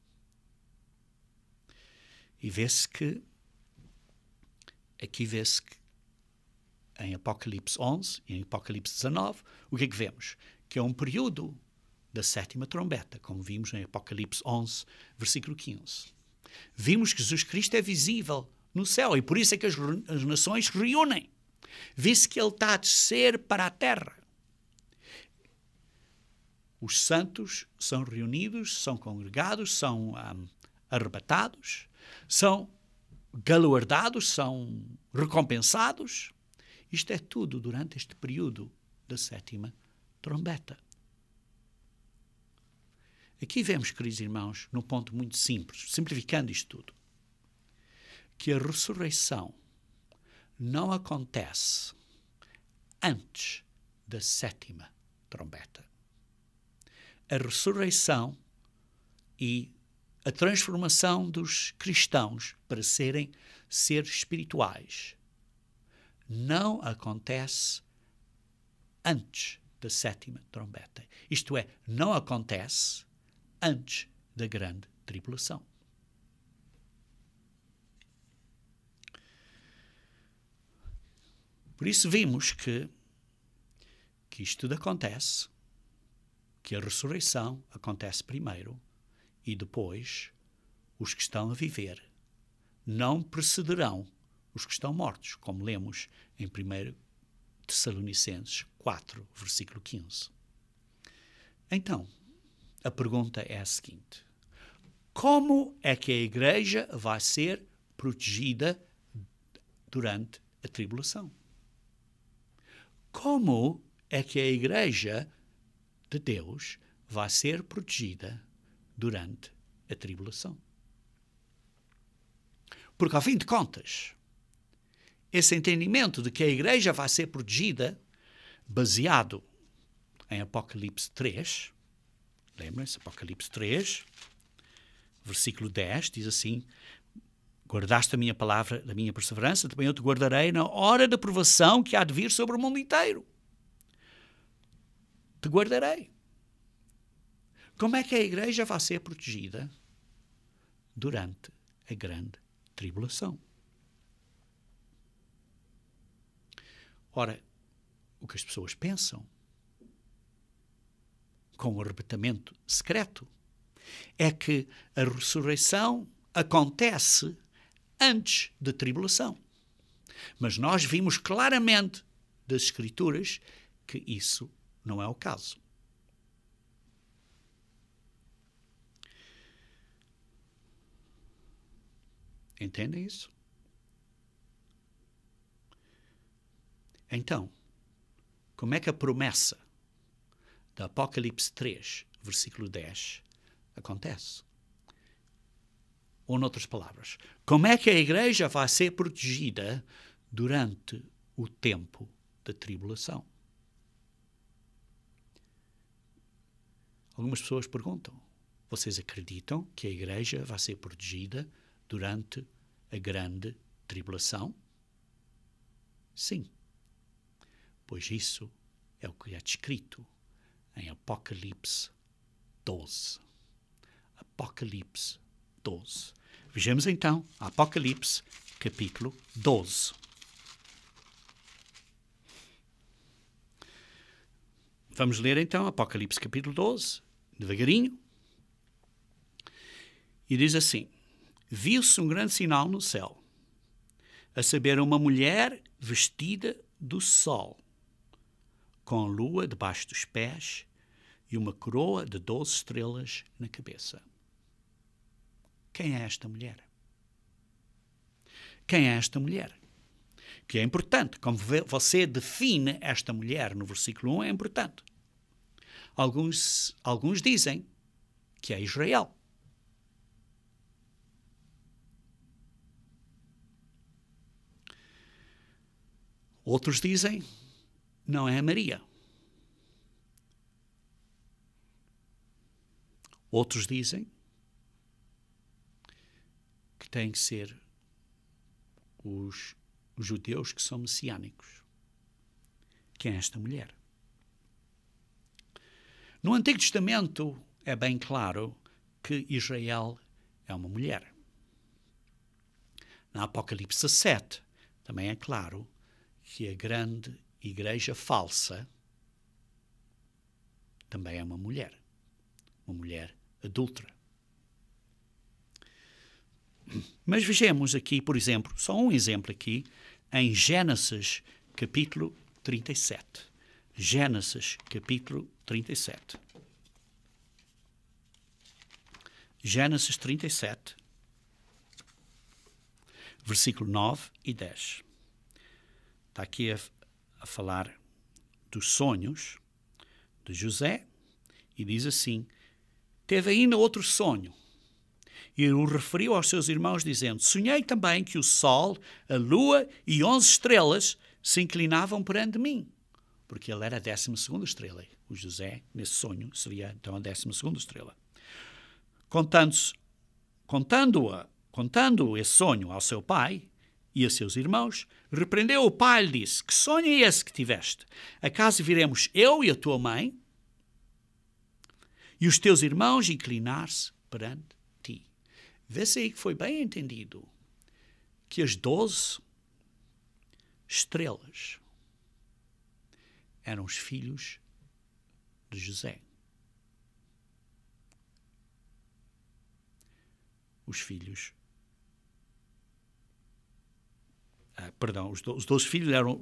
E aqui vê-se que em Apocalipse 11 e em Apocalipse 19, o que é que vemos? Que é um período da sétima trombeta, como vimos em Apocalipse 11, versículo 15. Vimos que Jesus Cristo é visível no céu e por isso é que as nações se reúnem. Vê-se que ele está a descer para a terra. Os santos são reunidos, são congregados, são arrebatados, são galardoados, são recompensados. Isto é tudo durante este período da sétima trombeta. Aqui vemos, queridos irmãos, num ponto muito simples, simplificando isto tudo, que a ressurreição não acontece antes da sétima trombeta. A ressurreição e a transformação dos cristãos para serem seres espirituais não acontece antes da sétima trombeta. Isto é, não acontece antes da grande tribulação. Por isso vimos que isto tudo acontece, que a ressurreição acontece primeiro e depois os que estão a viver não precederão os que estão mortos, como lemos em 1 Tessalonicenses 4, versículo 15. Então, a pergunta é a seguinte: como é que a igreja vai ser protegida durante a tribulação? Como é que a igreja de Deus vai ser protegida durante a tribulação? Porque, ao fim de contas, esse entendimento de que a igreja vai ser protegida, baseado em Apocalipse 3, lembrem-se, Apocalipse 3, versículo 10, diz assim: guardaste a minha palavra, da minha perseverança, também eu te guardarei na hora da provação que há de vir sobre o mundo inteiro. Te guardarei. Como é que a igreja vai ser protegida durante a grande tribulação? Ora, o que as pessoas pensam com o arrebatamento secreto é que a ressurreição acontece antes da tribulação. Mas nós vimos claramente das Escrituras que isso não é o caso. Entendem isso? Então, como é que a promessa da Apocalipse 3, versículo 10, acontece? Ou, noutras palavras, como é que a igreja vai ser protegida durante o tempo da tribulação? Algumas pessoas perguntam: vocês acreditam que a igreja vai ser protegida durante a grande tribulação? Sim. Pois isso é o que é descrito em Apocalipse 12. Apocalipse 12. Vejamos então Apocalipse capítulo 12. Vamos ler então Apocalipse capítulo 12, devagarinho. E diz assim: viu-se um grande sinal no céu, a saber, uma mulher vestida do sol, com a lua debaixo dos pés e uma coroa de 12 estrelas na cabeça. Quem é esta mulher? Quem é esta mulher? Que é importante, como você define esta mulher no versículo 1, é importante. Alguns dizem que é Israel. Outros dizem, não é Maria. Outros dizem que têm que ser os judeus que são messiânicos. Quem é esta mulher? No Antigo Testamento é bem claro que Israel é uma mulher. Na Apocalipse 7 também é claro que a grande igreja falsa também é uma mulher adúltera. Mas vejamos aqui, por exemplo, só um exemplo aqui, em Gênesis capítulo 37. Gênesis capítulo 37. Gênesis 37, versículo 9 e 10. Está aqui a falar dos sonhos de José e diz assim: teve ainda outro sonho e o referiu aos seus irmãos dizendo: sonhei também que o sol, a lua e 11 estrelas se inclinavam perante mim. Porque ele era a 12ª estrela. O José, nesse sonho, seria então a 12ª estrela. Contando esse sonho ao seu pai e a seus irmãos, repreendeu o pai e lhe disse: que sonho é esse que tiveste? Acaso viremos eu e a tua mãe e os teus irmãos inclinar-se perante ti? Vê-se aí que foi bem entendido que as 12 estrelas eram os filhos de José. Os filhos... os 12 filhos eram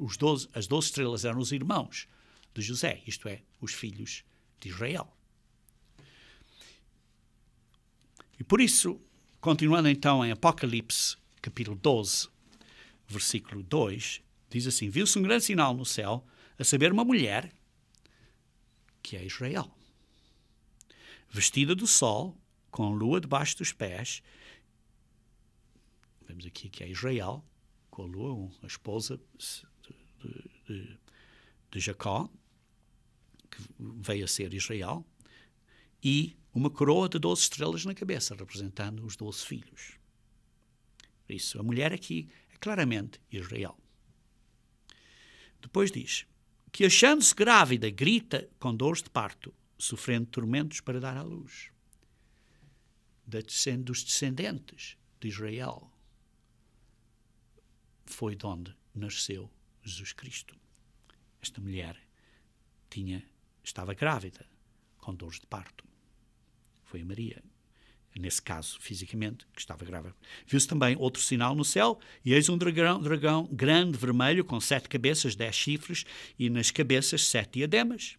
as 12 estrelas eram os irmãos de José, isto é, os filhos de Israel. E por isso, continuando então em Apocalipse, capítulo 12, versículo 2, diz assim: viu-se um grande sinal no céu, a saber, uma mulher, que é Israel, vestida do sol, com a lua debaixo dos pés. Vemos aqui que é Israel, com a lua, a esposa de Jacó, que veio a ser Israel, e uma coroa de 12 estrelas na cabeça, representando os 12 filhos. Por isso, a mulher aqui é claramente Israel. Depois diz que, achando-se grávida, grita com dores de parto, sofrendo tormentos para dar à luz. Dos descendentes de Israel foi de onde nasceu Jesus Cristo. Esta mulher estava grávida com dores de parto. Foi a Maria, nesse caso, fisicamente, que estava grávida. Viu-se também outro sinal no céu, e eis um dragão grande, vermelho, com 7 cabeças, 10 chifres, e nas cabeças 7 diademas.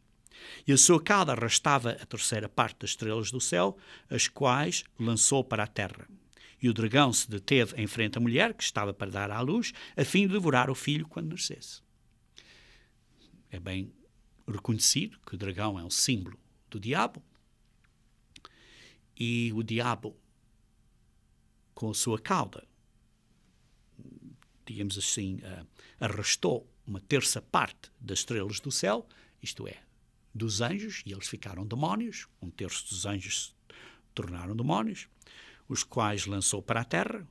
E a sua cauda arrastava a 3ª parte das estrelas do céu, as quais lançou para a terra. E o dragão se deteve em frente à mulher, que estava para dar à luz, a fim de devorar o filho quando nascesse. É bem reconhecido que o dragão é um símbolo do diabo. E o diabo, com a sua cauda, digamos assim, arrastou uma 3ª parte das estrelas do céu, isto é, dos anjos, e eles ficaram demónios. 1/3 dos anjos se tornaram demónios, os quais lançou para a terra.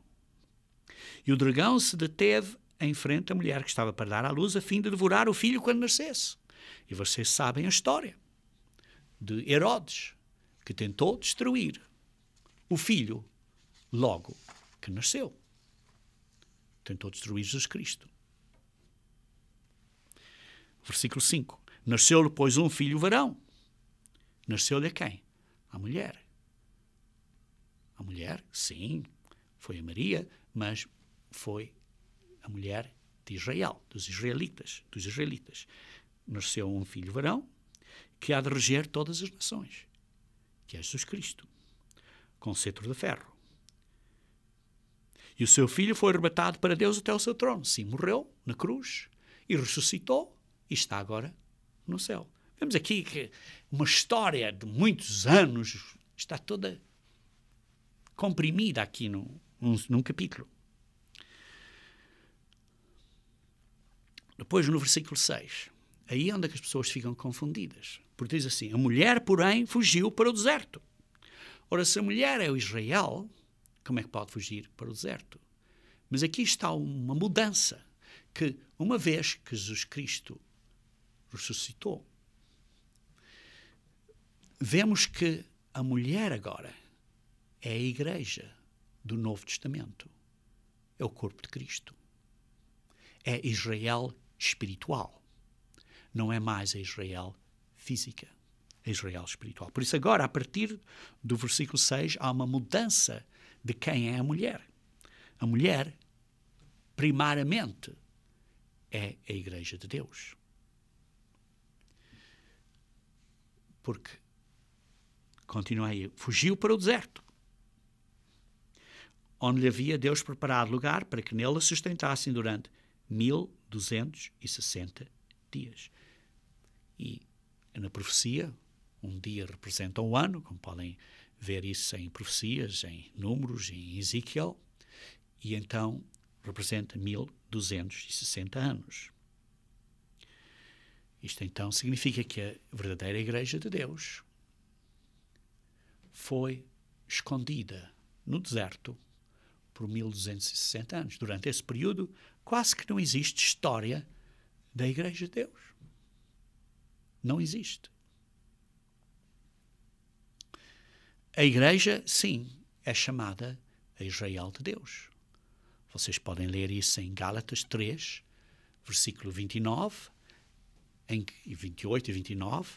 E o dragão se deteve em frente à mulher que estava para dar à luz, a fim de devorar o filho quando nascesse. E vocês sabem a história de Herodes, que tentou destruir o filho logo que nasceu. Tentou destruir Jesus Cristo. Versículo 5. Nasceu-lhe, pois, um filho varão. Nasceu-lhe a quem? À mulher. A mulher, sim, foi a Maria, mas foi a mulher de Israel, dos israelitas. Nasceu um filho varão que há de reger todas as nações, que é Jesus Cristo, com cetro de ferro. E o seu filho foi arrebatado para Deus até o seu trono. Sim, morreu na cruz e ressuscitou e está agora no céu. Vemos aqui que uma história de muitos anos está toda comprimida aqui num capítulo. Depois, no versículo 6, aí é onde as pessoas ficam confundidas. Porque diz assim: a mulher, porém, fugiu para o deserto. Ora, se a mulher é o Israel, como é que pode fugir para o deserto? Mas aqui está uma mudança, que uma vez que Jesus Cristo ressuscitou, vemos que a mulher agora é a igreja do Novo Testamento. É o corpo de Cristo. É Israel espiritual. Não é mais a Israel física, a Israel espiritual. Por isso agora, a partir do versículo 6, há uma mudança de quem é a mulher. A mulher, primariamente, é a Igreja de Deus. Porque, continua aí, fugiu para o deserto, onde lhe havia Deus preparado lugar para que nele a sustentassem durante 1260 dias. E na profecia, um dia representa um ano, como podem ver isso em profecias, em Números, em Ezequiel, e então representa 1260 anos. Isto então significa que a verdadeira Igreja de Deus foi escondida no deserto por 1260 anos. Durante esse período, quase que não existe história da Igreja de Deus. Não existe. A Igreja, sim, é chamada a Israel de Deus. Vocês podem ler isso em Gálatas 3, versículo 29, e 28 e 29,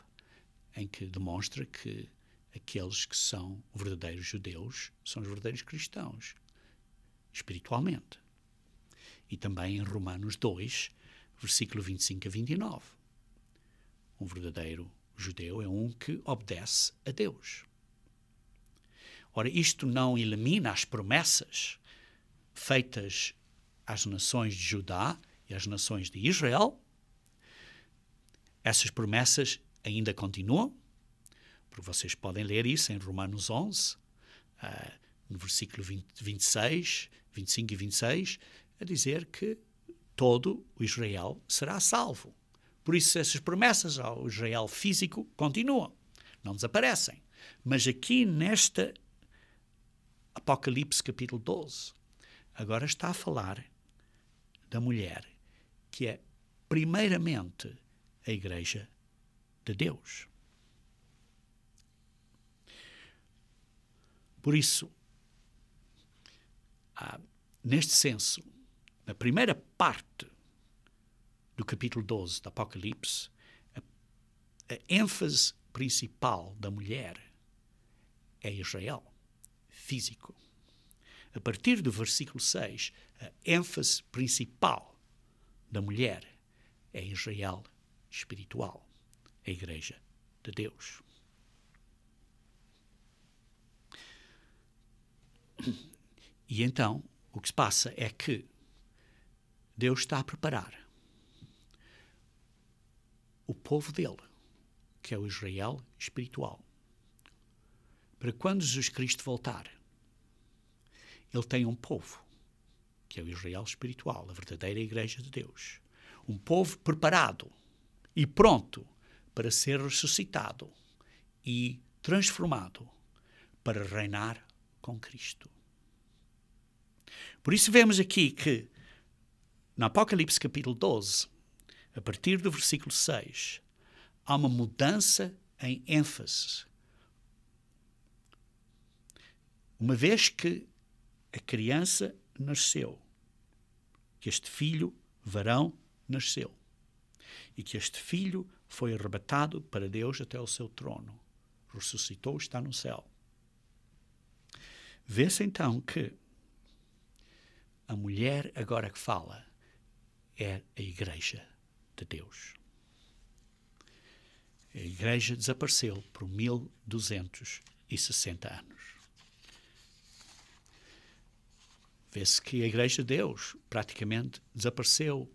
em que demonstra que aqueles que são verdadeiros judeus são os verdadeiros cristãos, espiritualmente. E também em Romanos 2, versículo 25 a 29. Um verdadeiro judeu é um que obedece a Deus. Ora, isto não elimina as promessas feitas às nações de Judá e às nações de Israel. Essas promessas ainda continuam, porque vocês podem ler isso em Romanos 11, no versículo 26, 25 e 26, a dizer que todo o Israel será salvo. Por isso, essas promessas ao Israel físico continuam, não desaparecem. Mas aqui nesta Apocalipse capítulo 12, agora está a falar da mulher que é primeiramente a Igreja de Deus. Por isso, neste senso, na primeira parte do capítulo 12 do Apocalipse, a ênfase principal da mulher é Israel físico. A partir do versículo 6, a ênfase principal da mulher é Israel espiritual, a Igreja de Deus. E então, o que se passa é que Deus está a preparar o povo dele, que é o Israel espiritual, para quando Jesus Cristo voltar, ele tem um povo, que é o Israel espiritual, a verdadeira Igreja de Deus. Um povo preparado e pronto para ser ressuscitado e transformado para reinar com Cristo. Por isso vemos aqui que, no Apocalipse capítulo 12, a partir do versículo 6, há uma mudança em ênfase. Uma vez que a criança nasceu, que este filho varão nasceu, e que este filho foi arrebatado para Deus até o seu trono, ressuscitou, está no céu. Vê-se então que a mulher agora que fala é a Igreja de Deus. A Igreja desapareceu por 1260 anos. Vê-se que a Igreja de Deus praticamente desapareceu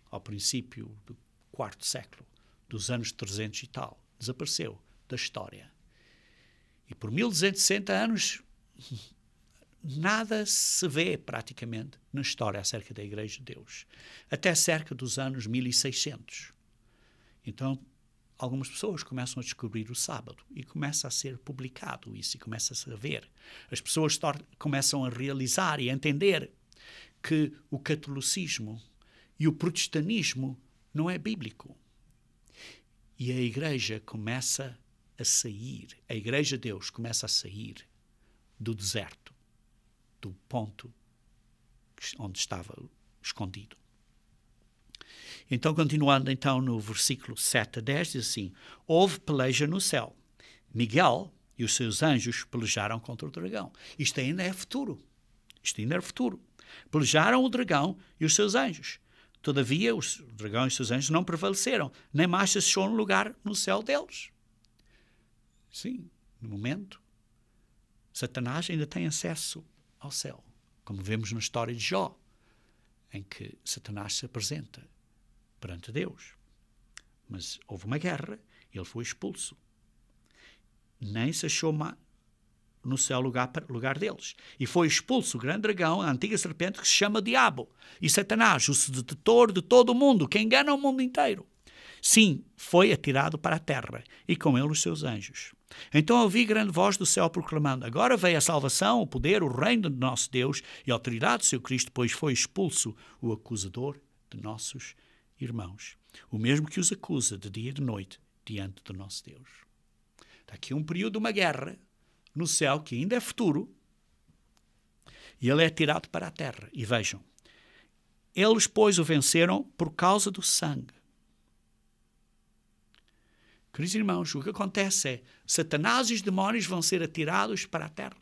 ao princípio do quarto século, dos anos 300 e tal. Desapareceu da história. E por 1260 anos nada se vê praticamente na história acerca da Igreja de Deus. Até cerca dos anos 1600. Então, algumas pessoas começam a descobrir o sábado e começa a ser publicado isso e começa-se a ver. As pessoas começam a realizar e a entender que o catolicismo e o protestantismo não é bíblico. E a Igreja começa a sair, a Igreja de Deus começa a sair do deserto, do ponto onde estava escondido. Então, continuando então no versículo 7 a 10, diz assim: houve peleja no céu. Miguel e os seus anjos pelejaram contra o dragão. Isto ainda é futuro. Isto ainda é futuro. Pelejaram o dragão e os seus anjos. Todavia, o dragão e os seus anjos não prevaleceram, nem mais se achou um lugar no céu deles. Sim, no momento, Satanás ainda tem acesso ao céu, como vemos na história de Jó, em que Satanás se apresenta perante Deus. Mas houve uma guerra, ele foi expulso. Nem se achou no céu lugar deles. E foi expulso o grande dragão, a antiga serpente, que se chama Diabo, e Satanás, o sedutor de todo o mundo, que engana o mundo inteiro. Sim, foi atirado para a terra, e com ele os seus anjos. Então ouvi grande voz do céu proclamando: agora veio a salvação, o poder, o reino de nosso Deus e a autoridade do seu Cristo, pois foi expulso o acusador de nossos irmãos, o mesmo que os acusa de dia e de noite diante do nosso Deus. Está aqui um período de uma guerra no céu que ainda é futuro, e ele é tirado para a terra. E vejam, eles, pois, o venceram por causa do sangue. Queridos irmãos, o que acontece é Satanás e os demónios vão ser atirados para a terra.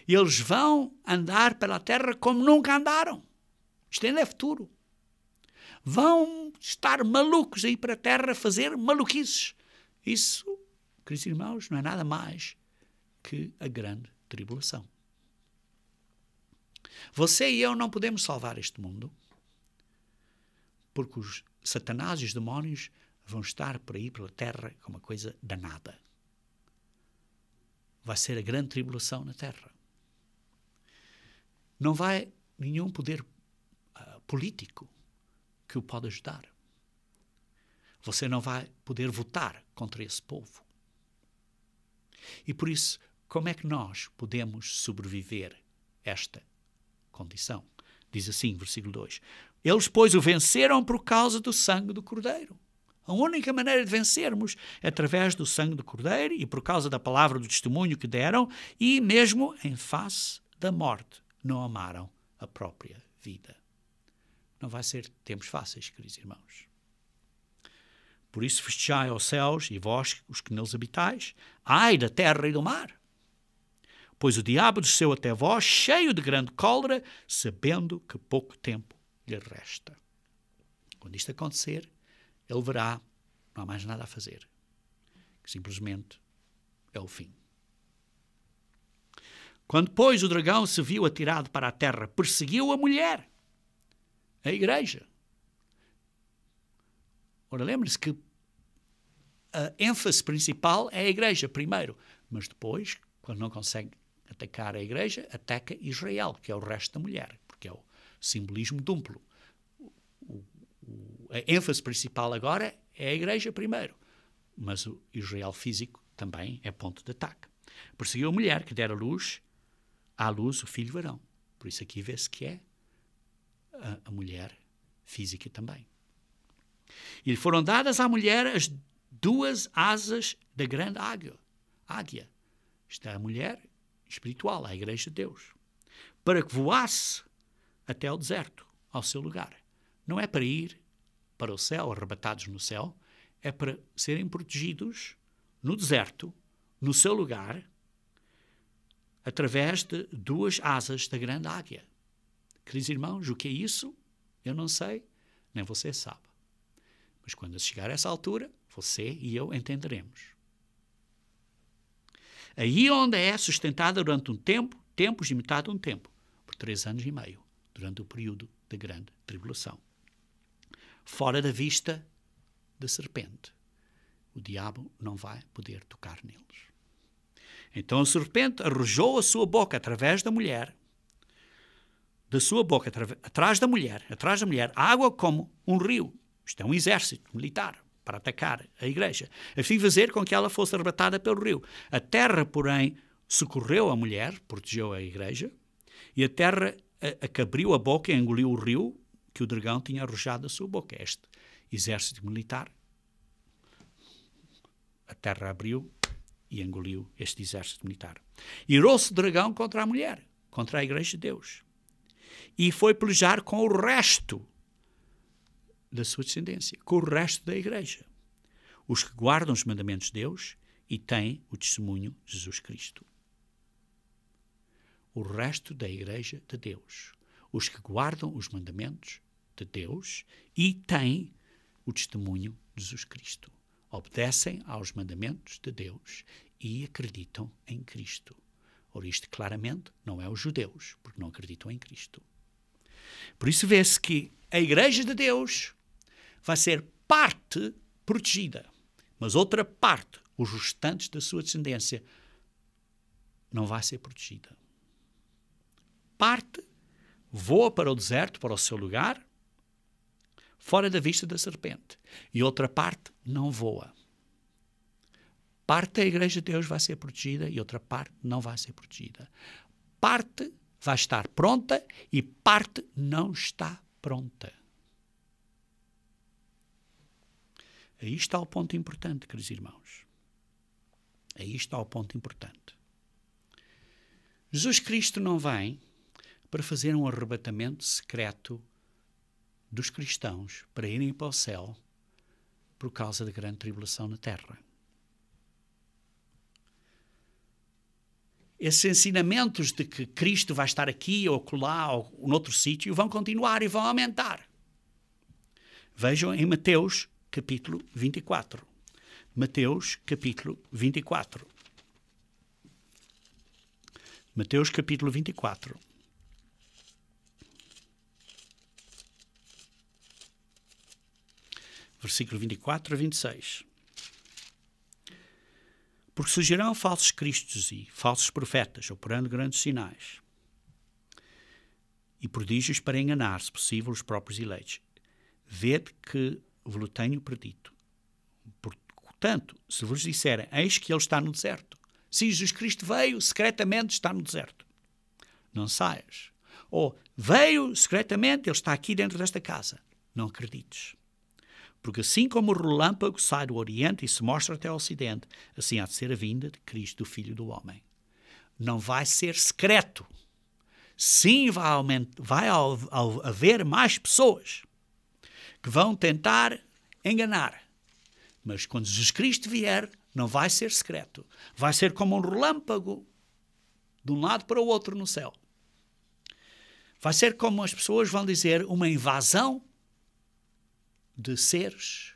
E eles vão andar pela terra como nunca andaram. Isto ainda é futuro. Vão estar malucos aí para a terra a fazer maluquices. Isso, queridos irmãos, não é nada mais que a grande tribulação. Você e eu não podemos salvar este mundo, porque os Satanás e os demónios vão estar por aí pela terra como uma coisa danada. Vai ser a grande tribulação na terra. Não vai nenhum poder político que o pode ajudar. Você não vai poder votar contra esse povo. E por isso, como é que nós podemos sobreviver a esta condição? Diz assim, versículo 2. Eles, pois, o venceram por causa do sangue do Cordeiro. A única maneira de vencermos é através do sangue do Cordeiro e por causa da palavra do testemunho que deram, e mesmo em face da morte não amaram a própria vida. Não vai ser tempos fáceis, queridos irmãos. Por isso festejai aos céus, e vós, os que neles habitais, ai da terra e do mar. Pois o diabo desceu até vós, cheio de grande cólera, sabendo que pouco tempo lhe resta. Quando isto acontecer, ele verá, não há mais nada a fazer. Que simplesmente é o fim. Quando, pois, o dragão se viu atirado para a terra, perseguiu a mulher, a igreja. Ora, lembre-se que a ênfase principal é a igreja primeiro, mas depois, quando não consegue atacar a igreja, ataca Israel, que é o resto da mulher, porque é o simbolismo duplo. A ênfase principal agora é a igreja primeiro, mas o Israel físico também é ponto de ataque. Perseguiu a mulher que dera à luz o filho varão. Por isso aqui vê-se que é a mulher física também. E lhe foram dadas à mulher as duas asas da grande águia. Isto é a mulher espiritual, a igreja de Deus. Para que voasse até ao deserto, ao seu lugar. Não é para ir para o céu, arrebatados no céu, é para serem protegidos no deserto, no seu lugar, através de duas asas da grande águia. Queridos irmãos, o que é isso? Eu não sei, nem você sabe. Mas quando chegar a essa altura, você e eu entenderemos. Aí onde é sustentada durante um tempo, tempos e metade de um tempo, por 3 anos e meio, durante o período da grande tribulação. Fora da vista da serpente. O diabo não vai poder tocar neles. Então a serpente arrojou a sua boca através da mulher, da sua boca atrás da mulher, água como um rio. Isto é um exército militar para atacar a igreja, a fim de fazer com que ela fosse arrebatada pelo rio. A terra, porém, socorreu a mulher, protegeu a igreja, e a terra abriu a boca e engoliu o rio que o dragão tinha arrojado da sua boca. Este exército militar, a terra abriu e engoliu este exército militar. Irou-se o dragão contra a mulher, contra a igreja de Deus, e foi pelejar com o resto da sua descendência, com o resto da igreja. Os que guardam os mandamentos de Deus e têm o testemunho de Jesus Cristo. O resto da igreja de Deus. Os que guardam os mandamentos de Deus e têm o testemunho de Jesus Cristo. Obedecem aos mandamentos de Deus e acreditam em Cristo. Ora, isto claramente não é os judeus, porque não acreditam em Cristo. Por isso vê-se que a igreja de Deus vai ser parte protegida, mas outra parte, os restantes da sua descendência, não vai ser protegida. Parte voa para o deserto, para o seu lugar, fora da vista da serpente. E outra parte não voa. Parte da igreja de Deus vai ser protegida e outra parte não vai ser protegida. Parte vai estar pronta e parte não está pronta. Aí está o ponto importante, queridos irmãos. Aí está o ponto importante. Jesus Cristo não vem para fazer um arrebatamento secreto dos cristãos para irem para o céu por causa da grande tribulação na terra. Esses ensinamentos de que Cristo vai estar aqui ou acolá ou noutro sítio vão continuar e vão aumentar. Vejam em Mateus capítulo 24. Mateus capítulo 24. Mateus capítulo 24. Versículo 24 a 26. Porque surgirão falsos cristos e falsos profetas, operando grandes sinais e prodígios para enganar, se possível, os próprios eleitos. Vede que vos tenho predito. Portanto, se vos disserem, eis que ele está no deserto. Se Jesus Cristo veio, secretamente está no deserto. Não saias. Ou veio secretamente, ele está aqui dentro desta casa. Não acredites. Porque assim como o relâmpago sai do Oriente e se mostra até o Ocidente, assim há de ser a vinda de Cristo, do Filho do Homem. Não vai ser secreto. Sim, vai haver mais pessoas que vão tentar enganar. Mas quando Jesus Cristo vier, não vai ser secreto. Vai ser como um relâmpago de um lado para o outro no céu. Vai ser como as pessoas vão dizer, uma invasão de seres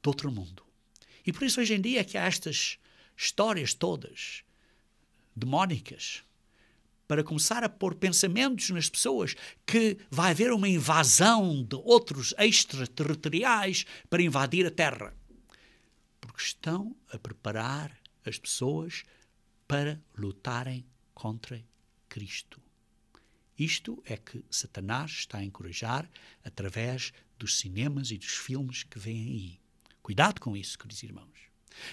de outro mundo. E por isso hoje em dia é que há estas histórias todas demónicas para começar a pôr pensamentos nas pessoas que vai haver uma invasão de outros extraterritoriais para invadir a Terra. Porque estão a preparar as pessoas para lutarem contra Cristo. Isto é que Satanás está a encorajar através dos cinemas e dos filmes que vêm aí. Cuidado com isso, queridos irmãos.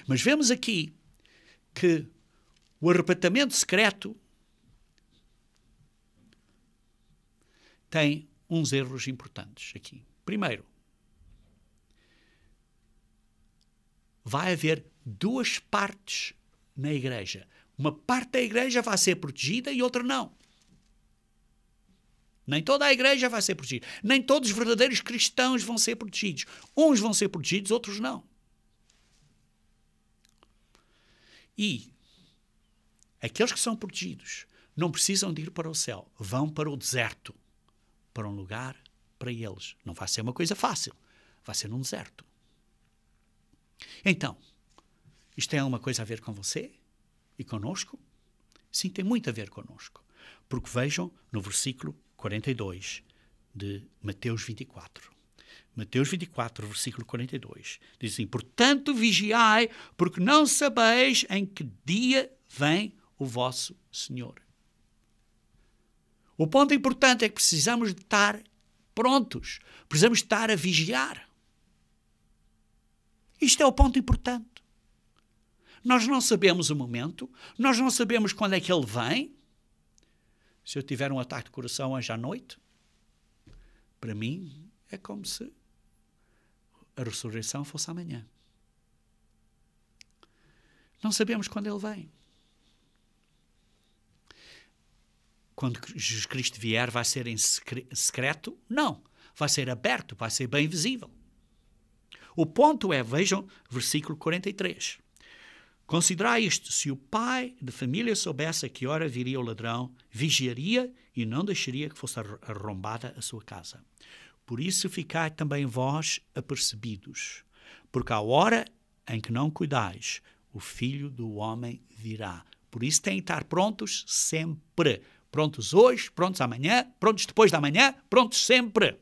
Mas vemos aqui que o arrebatamento secreto tem uns erros importantes aqui. Primeiro, vai haver duas partes na igreja. Uma parte da igreja vai ser protegida e outra não. Nem toda a igreja vai ser protegida. Nem todos os verdadeiros cristãos vão ser protegidos. Uns vão ser protegidos, outros não. E aqueles que são protegidos não precisam de ir para o céu. Vão para o deserto. Para um lugar para eles. Não vai ser uma coisa fácil. Vai ser num deserto. Então, isto tem alguma coisa a ver com você e conosco? Sim, tem muito a ver conosco. Porque vejam no versículo 42 de Mateus 24. Mateus 24, versículo 42. Diz assim, portanto vigiai, porque não sabeis em que dia vem o vosso Senhor. O ponto importante é que precisamos de estar prontos. Precisamos de estar a vigiar. Isto é o ponto importante. Nós não sabemos o momento, nós não sabemos quando é que ele vem. Se eu tiver um ataque de coração hoje à noite, para mim é como se a ressurreição fosse amanhã. Não sabemos quando ele vem. Quando Jesus Cristo vier, vai ser em secreto? Não. vai ser aberto, vai ser bem visível. O ponto é, vejam, versículo 43. Considerai isto, se o pai de família soubesse a que hora viria o ladrão, vigiaria e não deixaria que fosse arrombada a sua casa. Por isso ficai também vós apercebidos, porque à hora em que não cuidais, o Filho do Homem virá. Por isso têm que estar prontos sempre. Prontos hoje, prontos amanhã, prontos depois da manhã, prontos sempre.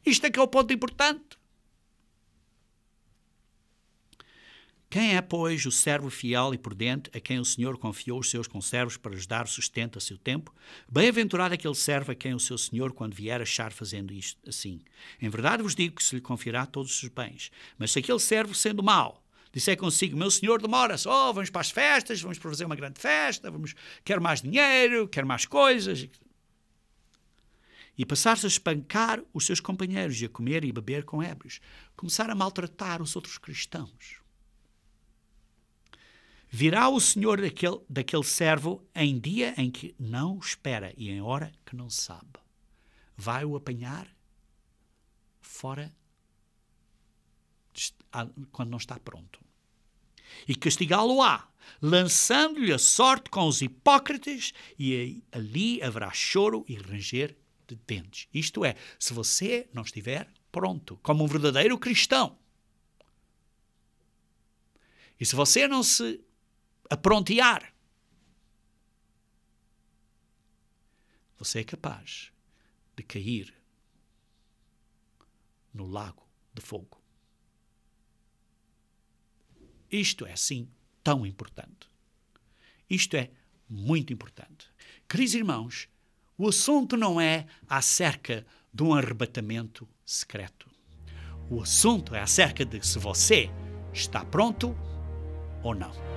Isto é que é o ponto importante. Quem é, pois, o servo fiel e prudente a quem o Senhor confiou os seus conservos para lhes dar sustento a seu tempo? Bem-aventurado aquele servo a quem o seu Senhor, quando vier, achar fazendo isto assim. Em verdade vos digo que se lhe confiará todos os seus bens. Mas se aquele servo, sendo mau, disser consigo, meu Senhor demora-se, vamos para as festas, vamos para fazer uma grande festa, quero mais dinheiro, quero mais coisas, e passar-se a espancar os seus companheiros e a comer e beber com ébrios, começar a maltratar os outros cristãos. Virá o Senhor daquele servo em dia em que não espera e em hora que não sabe. Vai-o apanhar fora quando não está pronto. E castigá-lo-á, lançando-lhe a sorte com os hipócritas, e ali haverá choro e ranger de dentes. Isto é, se você não estiver pronto, como um verdadeiro cristão. E se você não se aprontear, você é capaz de cair no lago de fogo. Isto é, assim, tão importante. Isto é muito importante. Queridos irmãos, o assunto não é acerca de um arrebatamento secreto. O assunto é acerca de se você está pronto ou não.